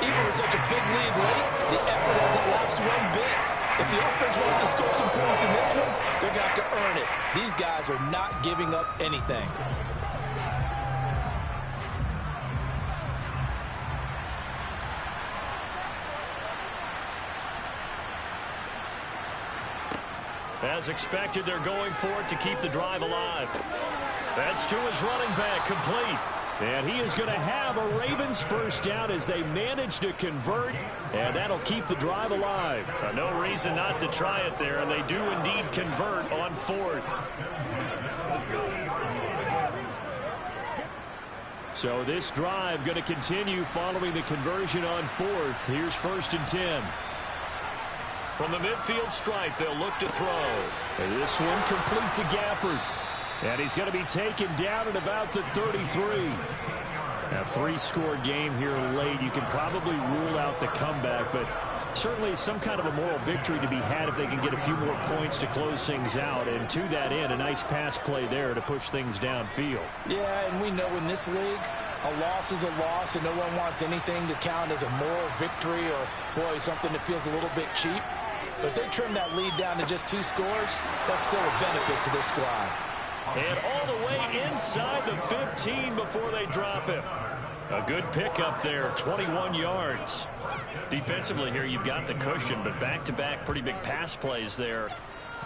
Even with such a big lead late, the effort hasn't lapsed one bit. If the offense wants to score some points in this one, they're going to have to earn it. These guys are not giving up anything. As expected, they're going for it to keep the drive alive. That's to his running back, complete. And he is going to have a Ravens first down as they manage to convert, and that'll keep the drive alive. No reason not to try it there, and they do indeed convert on fourth. So this drive going to continue following the conversion on fourth. Here's 1st and 10. From the midfield stripe, they'll look to throw. And this one complete to Gafford. And he's going to be taken down at about the 33. A 3-score game here late. You can probably rule out the comeback, but certainly some kind of a moral victory to be had if they can get a few more points to close things out. And to that end, a nice pass play there to push things downfield. Yeah, and we know in this league, a loss is a loss, and no one wants anything to count as a moral victory or, boy, something that feels a little bit cheap. But if they trim that lead down to just 2 scores, that's still a benefit to this squad. And all the way inside the 15 before they drop him. A good pickup there, 21 yards. Defensively here, you've got the cushion, but back-to-back pretty big pass plays there.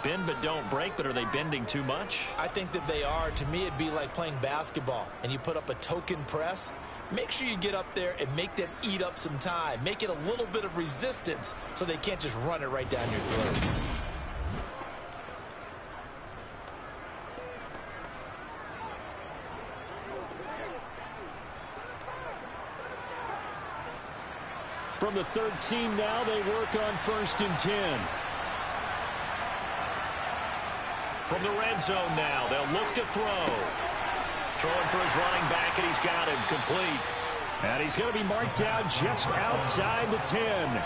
Bend but don't break, but are they bending too much? I think that they are. To me, it'd be like playing basketball, and you put up a token press. Make sure you get up there and make them eat up some time. Make it a little bit of resistance so they can't just run it right down your throat. From the 13 now, they work on 1st and 10. From the red zone now, they'll look to throw. Throwing for his running back, and he's got him complete. And he's going to be marked down just outside the 10.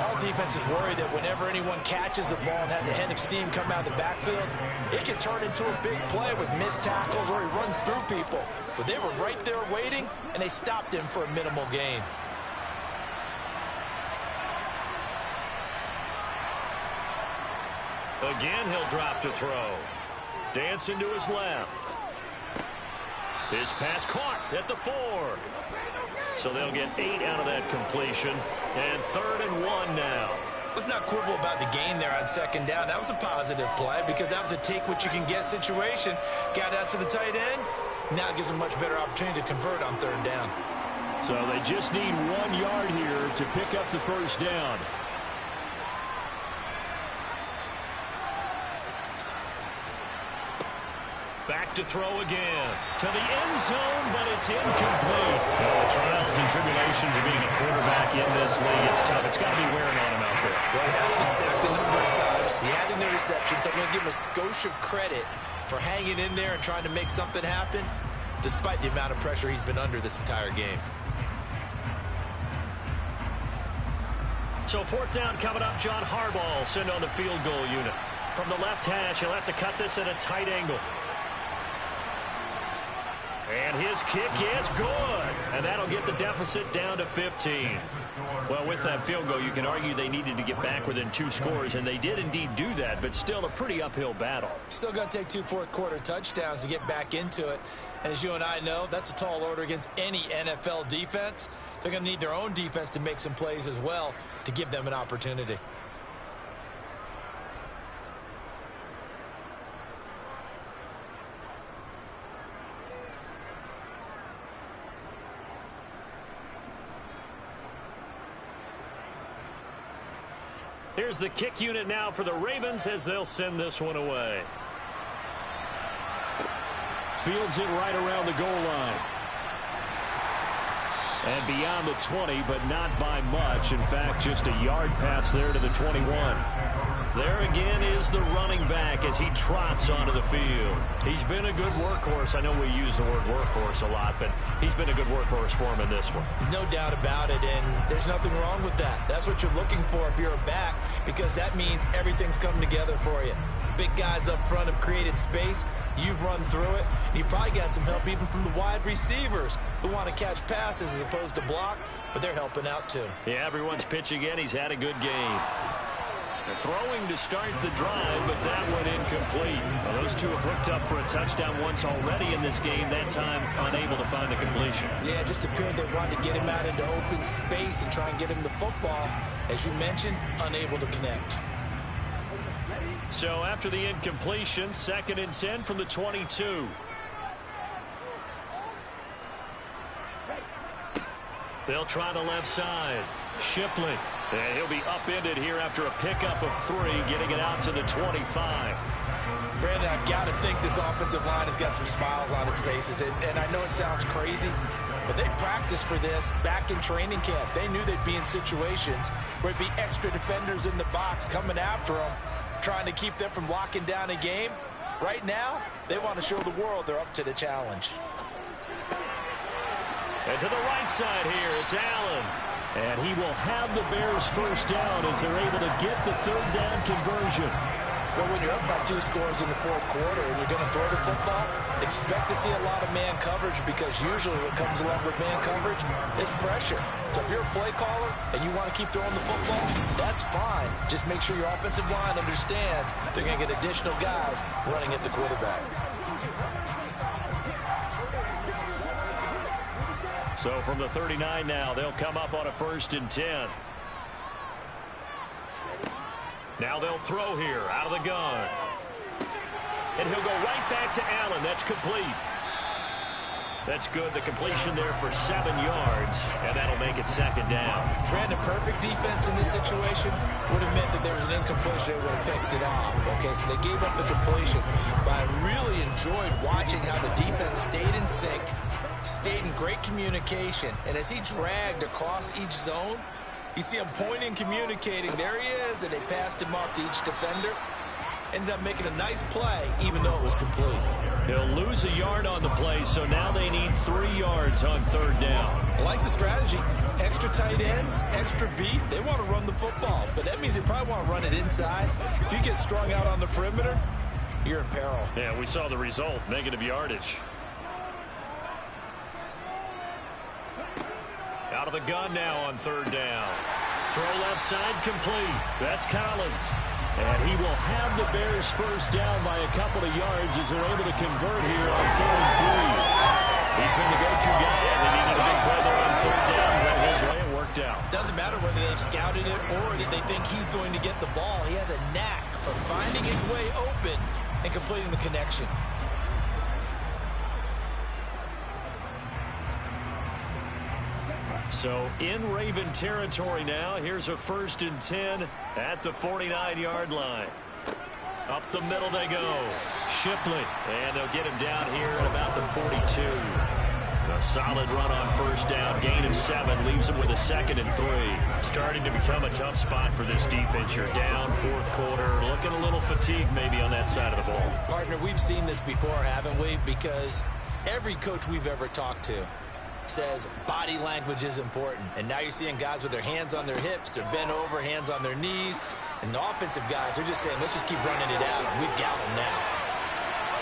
All defenses worry that whenever anyone catches the ball and has a head of steam come out of the backfield, it can turn into a big play with missed tackles or he runs through people. But they were right there waiting, and they stopped him for a minimal gain. Again, he'll drop to throw. Dancing to his left. His pass caught at the 4. So they'll get 8 out of that completion. And 3rd and 1 now. Let's not quibble about the gain there on 2nd down. That was a positive play because that was a take-what-you-can-get situation. Got out to the tight end. Now it gives them a much better opportunity to convert on 3rd down. So they just need 1 yard here to pick up the first down. Back to throw again. To the end zone, but it's incomplete. The trials and tribulations of being a quarterback in this league, it's tough. It's got to be wearing on him out there. Well, he has been sacked a number of times. He had an interception, so I'm going to give him a skosh of credit for hanging in there and trying to make something happen, despite the amount of pressure he's been under this entire game. So 4th down coming up. John Harbaugh send on the field goal unit. From the left hash, he'll have to cut this at a tight angle. And his kick is good. And that'll get the deficit down to 15. Well, with that field goal, you can argue they needed to get back within 2 scores, and they did indeed do that, but still a pretty uphill battle. Still going to take 2 fourth-quarter touchdowns to get back into it. And as you and I know, that's a tall order against any NFL defense. They're going to need their own defense to make some plays as well to give them an opportunity. Here's the kick unit now for the Ravens as they'll send this one away. Fields it right around the goal line. And beyond the 20, but not by much. In fact, just a yard pass there to the 21. There again is the running back as he trots onto the field. He's been a good workhorse. I know we use the word workhorse a lot, but he's been a good workhorse for him in this one. No doubt about it, and there's nothing wrong with that. That's what you're looking for if you're a back, because that means everything's coming together for you. Big guys up front have created space. You've run through it. You've probably got some help even from the wide receivers who want to catch passes as opposed to block, but they're helping out too. Yeah, everyone's pitching in. He's had a good game. They're throwing to start the drive, but that one incomplete. Well, those two have hooked up for a touchdown once already in this game, that time unable to find the completion. Yeah, it just appeared they wanted to get him out into open space and try and get him the football. As you mentioned, unable to connect. So after the incompletion, 2nd and 10 from the 22. They'll try the left side. Shipley. And he'll be upended here after a pickup of 3, getting it out to the 25. Brandon, I've got to think this offensive line has got some smiles on its faces. And I know it sounds crazy, but they practiced for this back in training camp. They knew they'd be in situations where it'd be extra defenders in the box coming after them, trying to keep them from locking down a game. Right now, they want to show the world they're up to the challenge. And to the right side here, it's Allen. And he will have the Bears first down as they're able to get the 3rd down conversion. Well, when you're up by 2 scores in the 4th quarter and you're going to throw the football, expect to see a lot of man coverage, because usually what comes along with man coverage is pressure. So if you're a play caller and you want to keep throwing the football, that's fine. Just make sure your offensive line understands they're going to get additional guys running at the quarterback. So from the 39 now, they'll come up on a 1st and 10. Now they'll throw here out of the gun. And he'll go right back to Allen. That's complete. That's good. The completion there for 7 yards, and that'll make it 2nd down. Brandon, perfect defense in this situation would have meant that there was an incompletion. They would have picked it off. Okay, so they gave up the completion. But I really enjoyed watching how the defense stayed in sync, stayed in great communication, and as he dragged across each zone, you see him pointing, communicating. There he is, and they passed him off to each defender. Ended up making a nice play, even though it was complete. He'll lose a yard on the play, so now they need 3 yards on 3rd down. I like the strategy. Extra tight ends, extra beef. They want to run the football, but that means they probably want to run it inside. If you get strung out on the perimeter, you're in peril. Yeah, we saw the result, negative yardage. Out of the gun now on 3rd down. Throw left side complete. That's Collins. And he will have the Bears first down by a couple of yards as they're able to convert here on 4th and 3. He's been the go-to guy. They needed a big play there on 3rd down. Went his way and worked out. Doesn't matter whether they've scouted it or that they think he's going to get the ball. He has a knack for finding his way open and completing the connection. So in Raven territory now. Here's a 1st and 10 at the 49-yard line. Up the middle they go. Shipley. And they'll get him down here at about the 42. A solid run on 1st down. Gain of 7. Leaves him with a 2nd and 3. Starting to become a tough spot for this defense. You're down 4th quarter. Looking a little fatigued maybe on that side of the ball. Partner, we've seen this before, haven't we? Because every coach we've ever talked to says body language is important. And now you're seeing guys with their hands on their hips, they're bent over, hands on their knees. And the offensive guys are just saying, let's just keep running it out. We've got them now.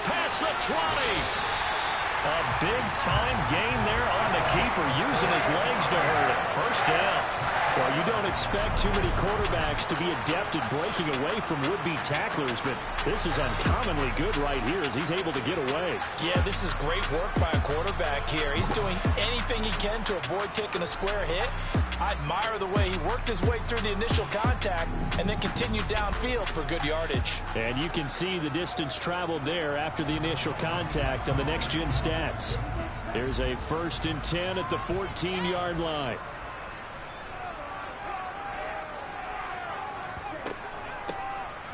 Past the 20. A big-time gain there on the keeper, using his legs to hurt it. First down. Well, you don't expect too many quarterbacks to be adept at breaking away from would-be tacklers, but this is uncommonly good right here as he's able to get away. Yeah, this is great work by a quarterback here. He's doing anything he can to avoid taking a square hit. I admire the way he worked his way through the initial contact and then continued downfield for good yardage. And you can see the distance traveled there after the initial contact on the next-gen stats. Here's a 1st and 10 at the 14-yard line.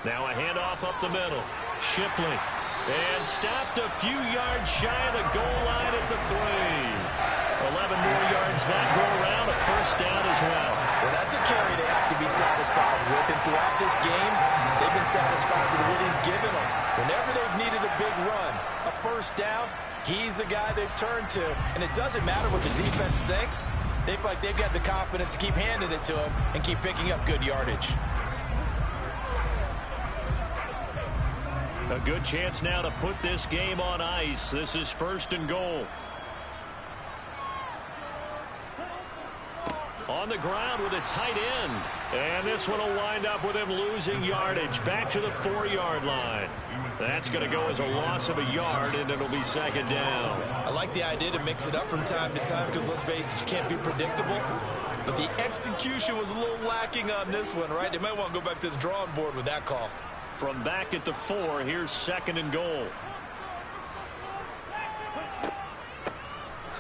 Now a handoff up the middle. Shipley. And stopped a few yards shy of the goal line at the 3. 11 more yards that go around. A first down as well. Well, that's a carry they have to be satisfied with. And throughout this game, they've been satisfied with what he's given them. Whenever they've needed a big run, a first down, he's the guy they've turned to. And it doesn't matter what the defense thinks. They feel like they've got the confidence to keep handing it to him and keep picking up good yardage. A good chance now to put this game on ice. This is 1st and goal. On the ground with a tight end. And this one will wind up with him losing yardage back to the 4-yard line. That's going to go as a loss of a yard, and it'll be 2nd down. I like the idea to mix it up from time to time because, let's face it, you can't be predictable. But the execution was a little lacking on this one, right? They might want to go back to the drawing board with that call. From back at the 4, here's 2nd and goal.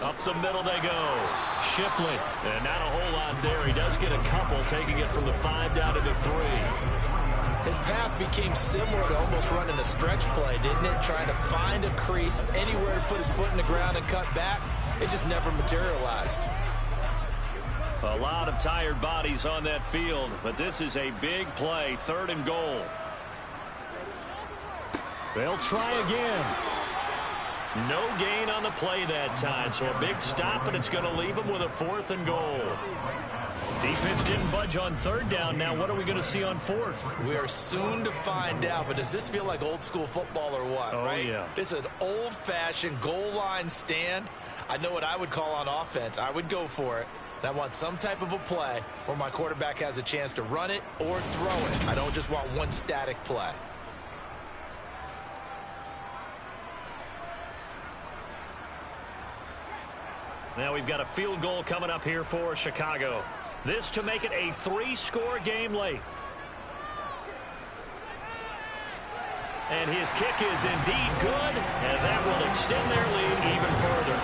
Up the middle they go. Shipley. And not a whole lot there. He does get a couple, taking it from the 5 down to the 3. His path became similar to almost running a stretch play, didn't it? Trying to find a crease, anywhere to put his foot in the ground and cut back. It just never materialized. A lot of tired bodies on that field, but this is a big play. 3rd and goal. They'll try again. No gain on the play that time, so a big stop, and it's going to leave them with a 4th and goal. Defense didn't budge on 3rd down. Now what are we going to see on 4th? We are soon to find out, but does this feel like old school football or what, right? Yeah. This is an old-fashioned goal line stand. I know what I would call on offense. I would go for it. And I want some type of a play where my quarterback has a chance to run it or throw it. I don't just want one static play. Now we've got a field goal coming up here for Chicago. This to make it a 3-score game late. And his kick is indeed good, and that will extend their lead even further.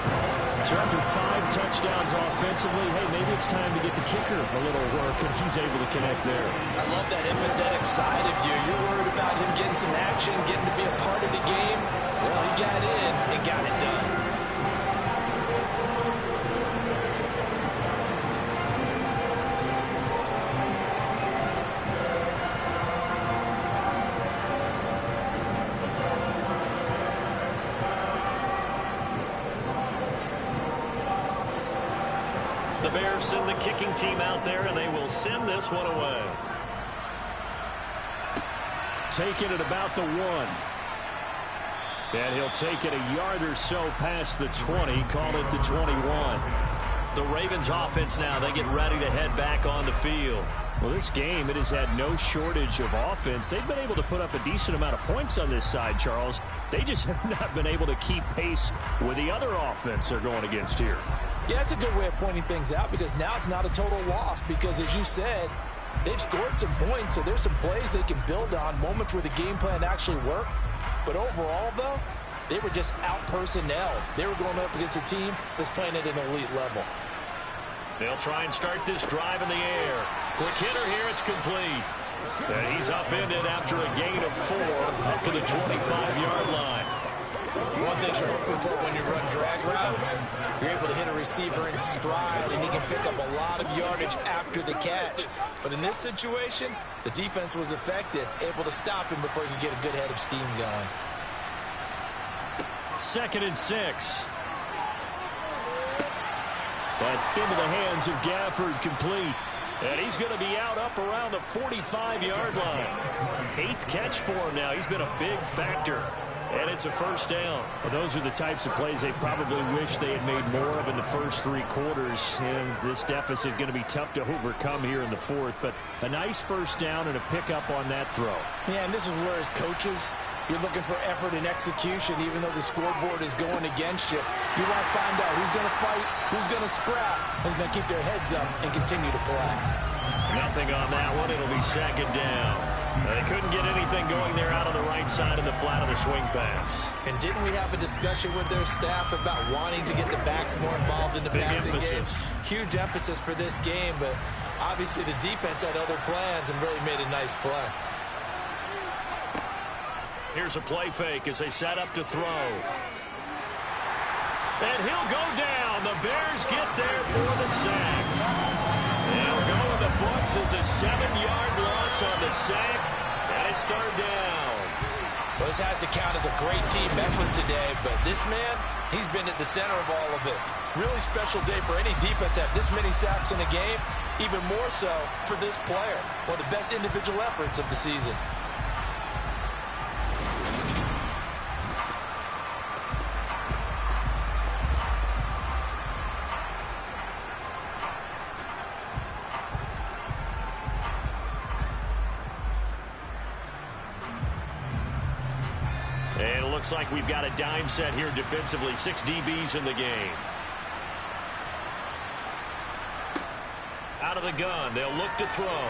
So after 5 touchdowns offensively, hey, maybe it's time to get the kicker a little work, and he's able to connect there. I love that empathetic side of you. You're worried about him getting some action, getting to be a part of the game. Well, he got in and got it done. The Bears send the kicking team out there, and they will send this one away. Taking it about the 1. And he'll take it a yard or so past the 20, call it the 21. The Ravens offense now, they get ready to head back on the field. Well, this game, it has had no shortage of offense. They've been able to put up a decent amount of points on this side, Charles. They just have not been able to keep pace with the other offense they're going against here. Yeah, that's a good way of pointing things out because now it's not a total loss because, as you said, they've scored some points, so there's some plays they can build on, moments where the game plan actually worked. But overall, though, they were just out-personnel. They were going up against a team that's playing at an elite level. They'll try and start this drive in the air. Quick hitter here, it's complete. And he's upended after a gain of 4 up to the 25-yard line. One thing you're hoping for when you run drag routes, you're able to hit a receiver in stride, and he can pick up a lot of yardage after the catch. But in this situation, the defense was effective, able to stop him before he could get a good head of steam going. 2nd and 6. That's into the hands of Gafford, complete. And he's going to be out up around the 45-yard line. 8th catch for him now. He's been a big factor. And it's a first down. Well, those are the types of plays they probably wish they had made more of in the first 3 quarters. And this deficit going to be tough to overcome here in the 4th. But a nice first down and a pickup on that throw. Yeah, and this is where, as coaches, you're looking for effort and execution, even though the scoreboard is going against you. You want to find out who's going to fight, who's going to scrap, who's going to keep their heads up and continue to play. Nothing on that one. It'll be 2nd down. They couldn't get anything going there out on the right side of the flat of the swing pass. And didn't we have a discussion with their staff about wanting to get the backs more involved in the passing game? Huge emphasis for this game, but obviously the defense had other plans and really made a nice play. Here's a play fake as they set up to throw. And he'll go down. The Bears get there for the sack. They'll go in the books as a 7-yard loss on the sack. And it's third down. Well, this has to count as a great team effort today, but this man, he's been at the center of all of it. Really special day for any defense to have this many sacks in a game, even more so for this player. One of the best individual efforts of the season. And it looks like we've got a dime set here defensively. 6 DBs in the game. Out of the gun, they'll look to throw.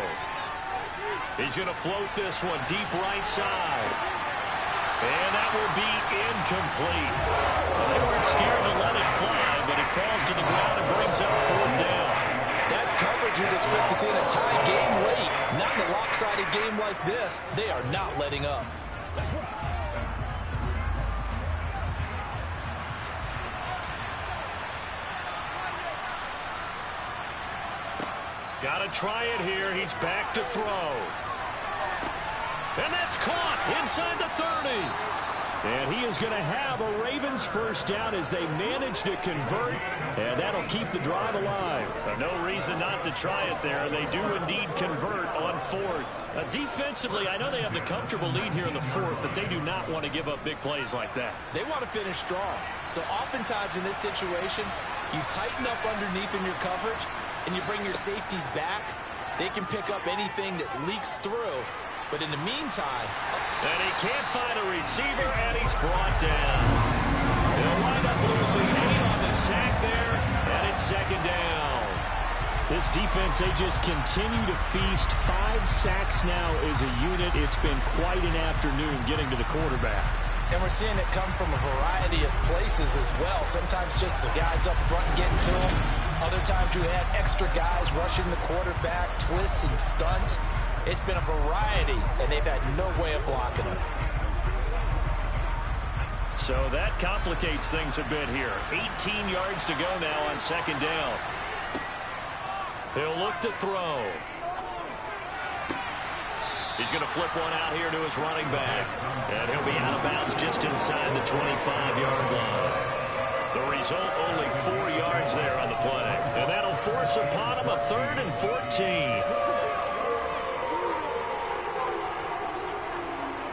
He's going to float this one deep right side. And that will be incomplete. Well, they weren't scared to let it fly, but it falls to the ground and brings up fourth down. That's coverage you'd expect to see in a tie game late. Not in a lopsided game like this. They are not letting up. That's right. Got to try it here. He's back to throw. And that's caught inside the 30. And he is going to have a Ravens first down as they manage to convert. And that'll keep the drive alive. No reason not to try it there. They do indeed convert on fourth. Defensively, I know they have the comfortable lead here in the fourth, but they do not want to give up big plays like that. They want to finish strong. So oftentimes in this situation, you tighten up underneath in your coverage, and you bring your safeties back. They can pick up anything that leaks through. But in the meantime... And he can't find a receiver, and he's brought down. They'll wind up losing 8 on the sack there, and it's second down. This defense, they just continue to feast. 5 sacks now as a unit. It's been quite an afternoon getting to the quarterback. And we're seeing it come from a variety of places as well. Sometimes just the guys up front getting to him. Other times you had extra guys rushing the quarterback, twists and stunts. It's been a variety, and they've had no way of blocking them. So that complicates things a bit here. 18 yards to go now on second down. He'll look to throw. He's going to flip one out here to his running back. And he'll be out of bounds just inside the 25-yard line. The result, only 4 yards there on the play. And that'll force upon him a 3rd and 14.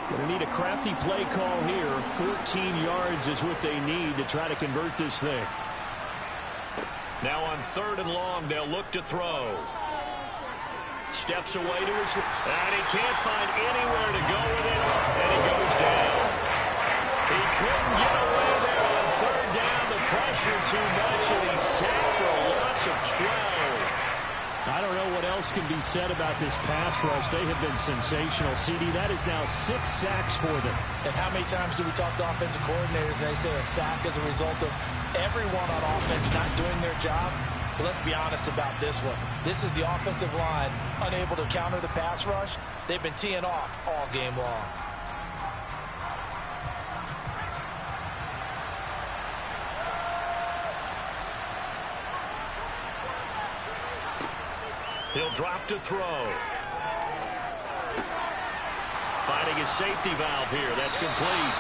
Going to need a crafty play call here. 14 yards is what they need to try to convert this thing. Now on 3rd and long, they'll look to throw. Steps away to his... And he can't find anywhere to go with it. And he goes down. He couldn't get away there on 3rd down. The pressure too much, and he's sacked for a loss of 12. I don't know what else can be said about this pass rush. They have been sensational. CD, that is now 6 sacks for them. And how many times do we talk to offensive coordinators and they say a sack as a result of everyone on offense not doing their job? But let's be honest about this one. This is the offensive line unable to counter the pass rush. They've been teeing off all game long. He'll drop to throw. Finding his safety valve here. That's complete.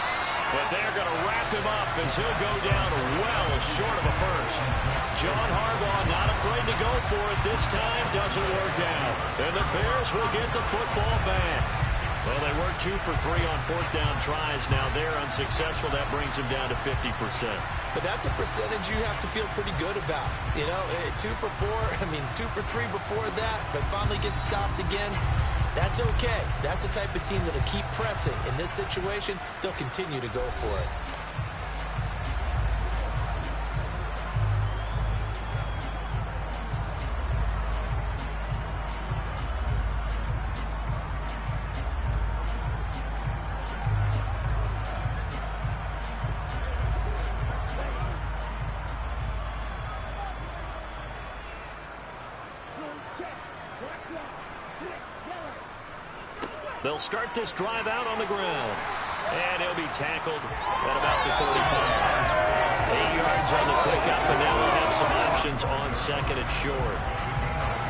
But they're going to wrap him up as he'll go down well short of a first. John Harbaugh not afraid to go for it. This time doesn't work out. And the Bears will get the football back. Well, they were 2 for 3 on 4th down tries. Now they're unsuccessful. That brings them down to 50%. But that's a percentage you have to feel pretty good about. You know, 2 for 4, 2 for 3 before that, but finally gets stopped again. That's okay. That's the type of team that'll keep pressing. In this situation, they'll continue to go for it. They'll start this drive out on the ground. And he'll be tackled at about the 35. 8 yards on the pickup, and now we'll have some options on second and short.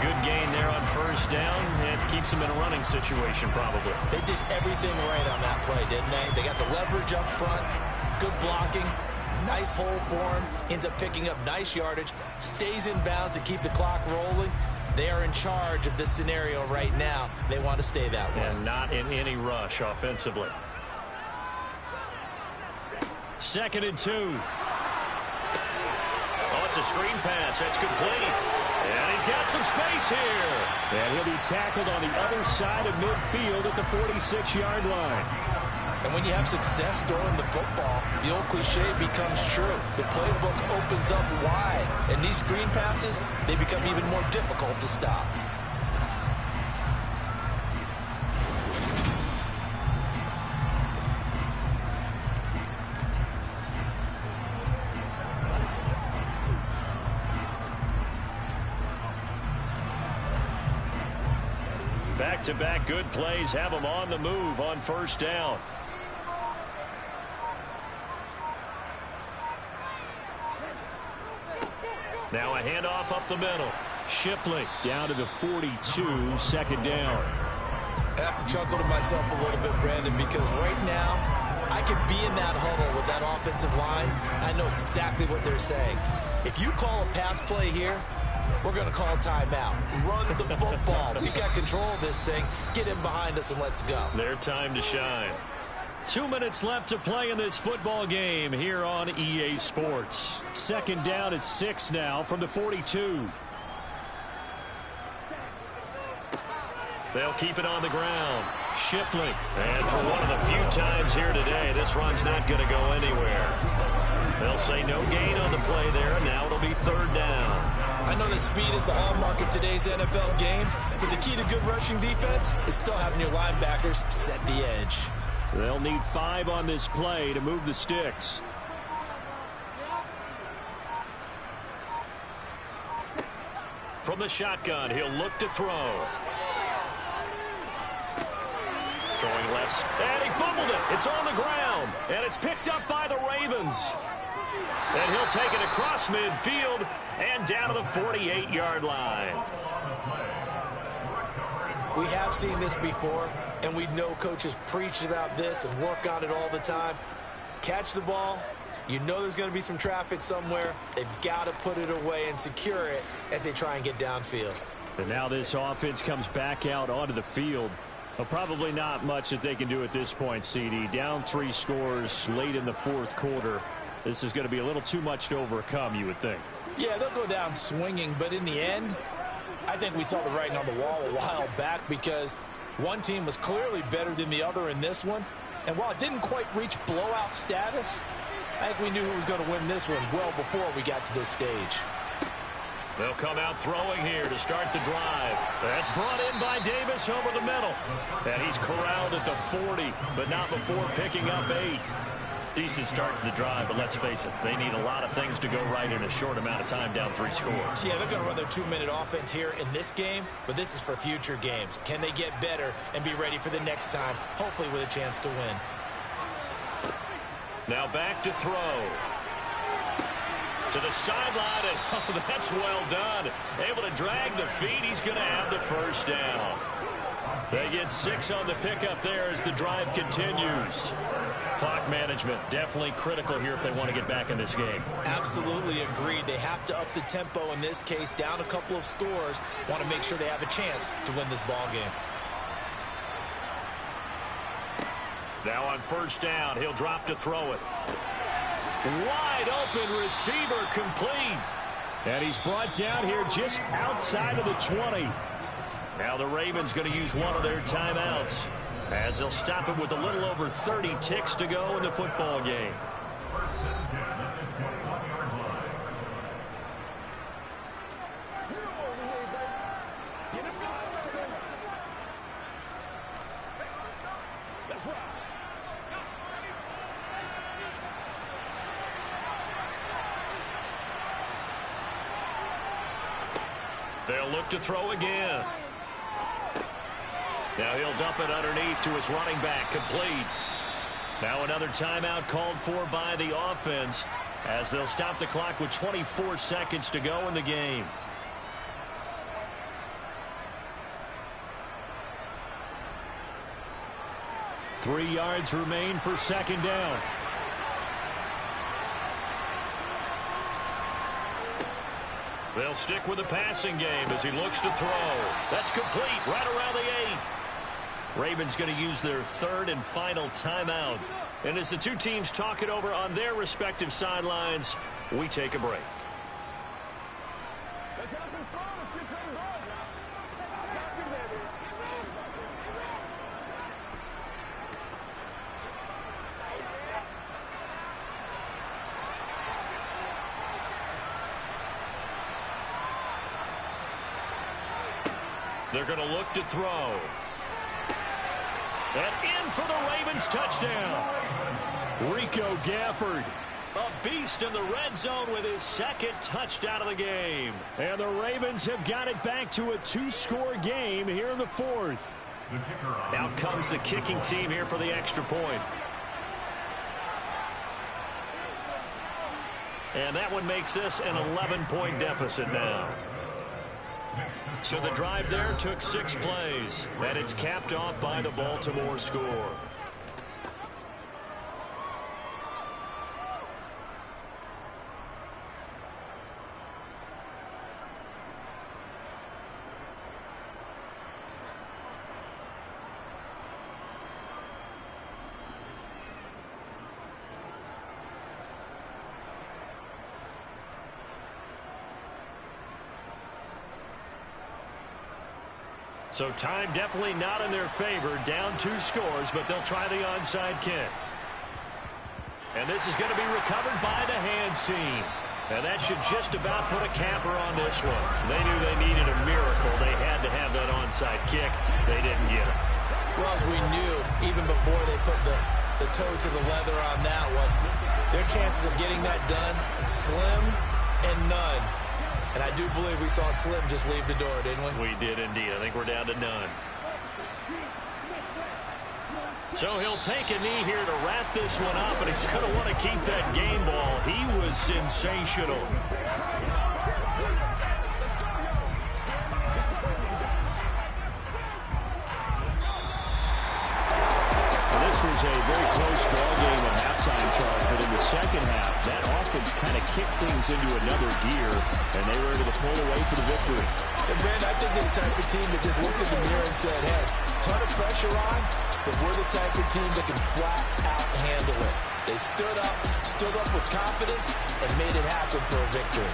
Good gain there on first down, and keeps them in a running situation probably. They did everything right on that play, didn't they? They got the leverage up front, good blocking, nice hole for him, ends up picking up nice yardage, stays in bounds to keep the clock rolling. They are in charge of this scenario right now. They want to stay that way. And not in any rush offensively. Second and 2. Oh, it's a screen pass. That's complete. And he's got some space here. And he'll be tackled on the other side of midfield at the 46-yard line. And when you have success throwing the football, the old cliche becomes true. The playbook opens up wide. And these screen passes, they become even more difficult to stop. Back-to-back good plays have them on the move on first down. Now a handoff up the middle. Shipley down to the 42, second down. I have to chuckle to myself a little bit, Brandon, because right now I could be in that huddle with that offensive line. I know exactly what they're saying. If you call a pass play here, we're going to call timeout. Run the football. We got control of this thing. Get him behind us and let's go. Their time to shine. 2 minutes left to play in this football game here on EA Sports. Second down at 6 now from the 42. They'll keep it on the ground. Shipley. And for one of the few times here today, this run's not going to go anywhere. They'll say no gain on the play there, and now it'll be third down. I know that speed is the hallmark of today's NFL game, but the key to good rushing defense is still having your linebackers set the edge. They'll need 5 on this play to move the sticks. From the shotgun, he'll look to throw. Throwing left, and he fumbled it. It's on the ground, and it's picked up by the Ravens. And he'll take it across midfield and down to the 48-yard line. We have seen this before, and we know coaches preach about this and work on it all the time. Catch the ball. You know there's going to be some traffic somewhere. They've got to put it away and secure it as they try and get downfield. And now this offense comes back out onto the field. Well, probably not much that they can do at this point, CD. Down 3 scores late in the fourth quarter. This is going to be a little too much to overcome, you would think. Yeah, they'll go down swinging, but in the end, I think we saw the writing on the wall a while back because one team was clearly better than the other in this one. And while it didn't quite reach blowout status, I think we knew who was going to win this one well before we got to this stage. They'll come out throwing here to start the drive. That's brought in by Davis over the middle. And he's corralled at the 40, but not before picking up 8. Decent start to the drive, but let's face it, they need a lot of things to go right in a short amount of time, down 3 scores. Yeah, they're going to run their 2-minute offense here in this game, but this is for future games. Can they get better and be ready for the next time, hopefully with a chance to win? Now back to throw. To the sideline, and oh, that's well done. Able to drag the feet. He's going to have the first down. They get 6 on the pickup there as the drive continues. Clock management definitely critical here if they want to get back in this game. Absolutely agreed. They have to up the tempo in this case, down a couple of scores. Want to make sure they have a chance to win this ball game. Now on first down, he'll drop to throw it. Wide open receiver complete. And he's brought down here just outside of the 20. Now the Ravens going to use one of their timeouts as they'll stop it with a little over 30 ticks to go in the football game. They'll look to throw again. Now he'll dump it underneath to his running back, complete. Now another timeout called for by the offense as they'll stop the clock with 24 seconds to go in the game. Three yards remain for second down. They'll stick with the passing game as he looks to throw. That's complete right around the 8. Ravens going to use their third and final timeout. And as the two teams talk it over on their respective sidelines, we take a break. They're going to look to throw. And in for the Ravens touchdown. Rico Gafford, a beast in the red zone with his second touchdown of the game. And the Ravens have got it back to a 2-score game here in the fourth. Out comes the kicking team here for the extra point. And that one makes this an 11-point deficit now. So the drive there took 6 plays, and it's capped off by the Baltimore score. So time definitely not in their favor. Down 2 scores, but they'll try the onside kick. And this is going to be recovered by the hands team. And that should just about put a capper on this one. They knew they needed a miracle. They had to have that onside kick. They didn't get it. Well, as we knew, even before they put the toe to the leather on that one, their chances of getting that done, slim and none. And I do believe we saw Slim just leave the door, didn't we? We did indeed. I think we're down to none. So he'll take a knee here to wrap this one up, and he's going to want to keep that game ball. He was sensational. This was a very close ball game at halftime, Charles, but in the second half, that offense kind of kicked things into another gear, and they were able to pull away for the victory. And, Brand, I think they're the type of team that just looked in the mirror and said, hey, ton of pressure on, but we're the type of team that can flat out handle it. They stood up with confidence, and made it happen for a victory.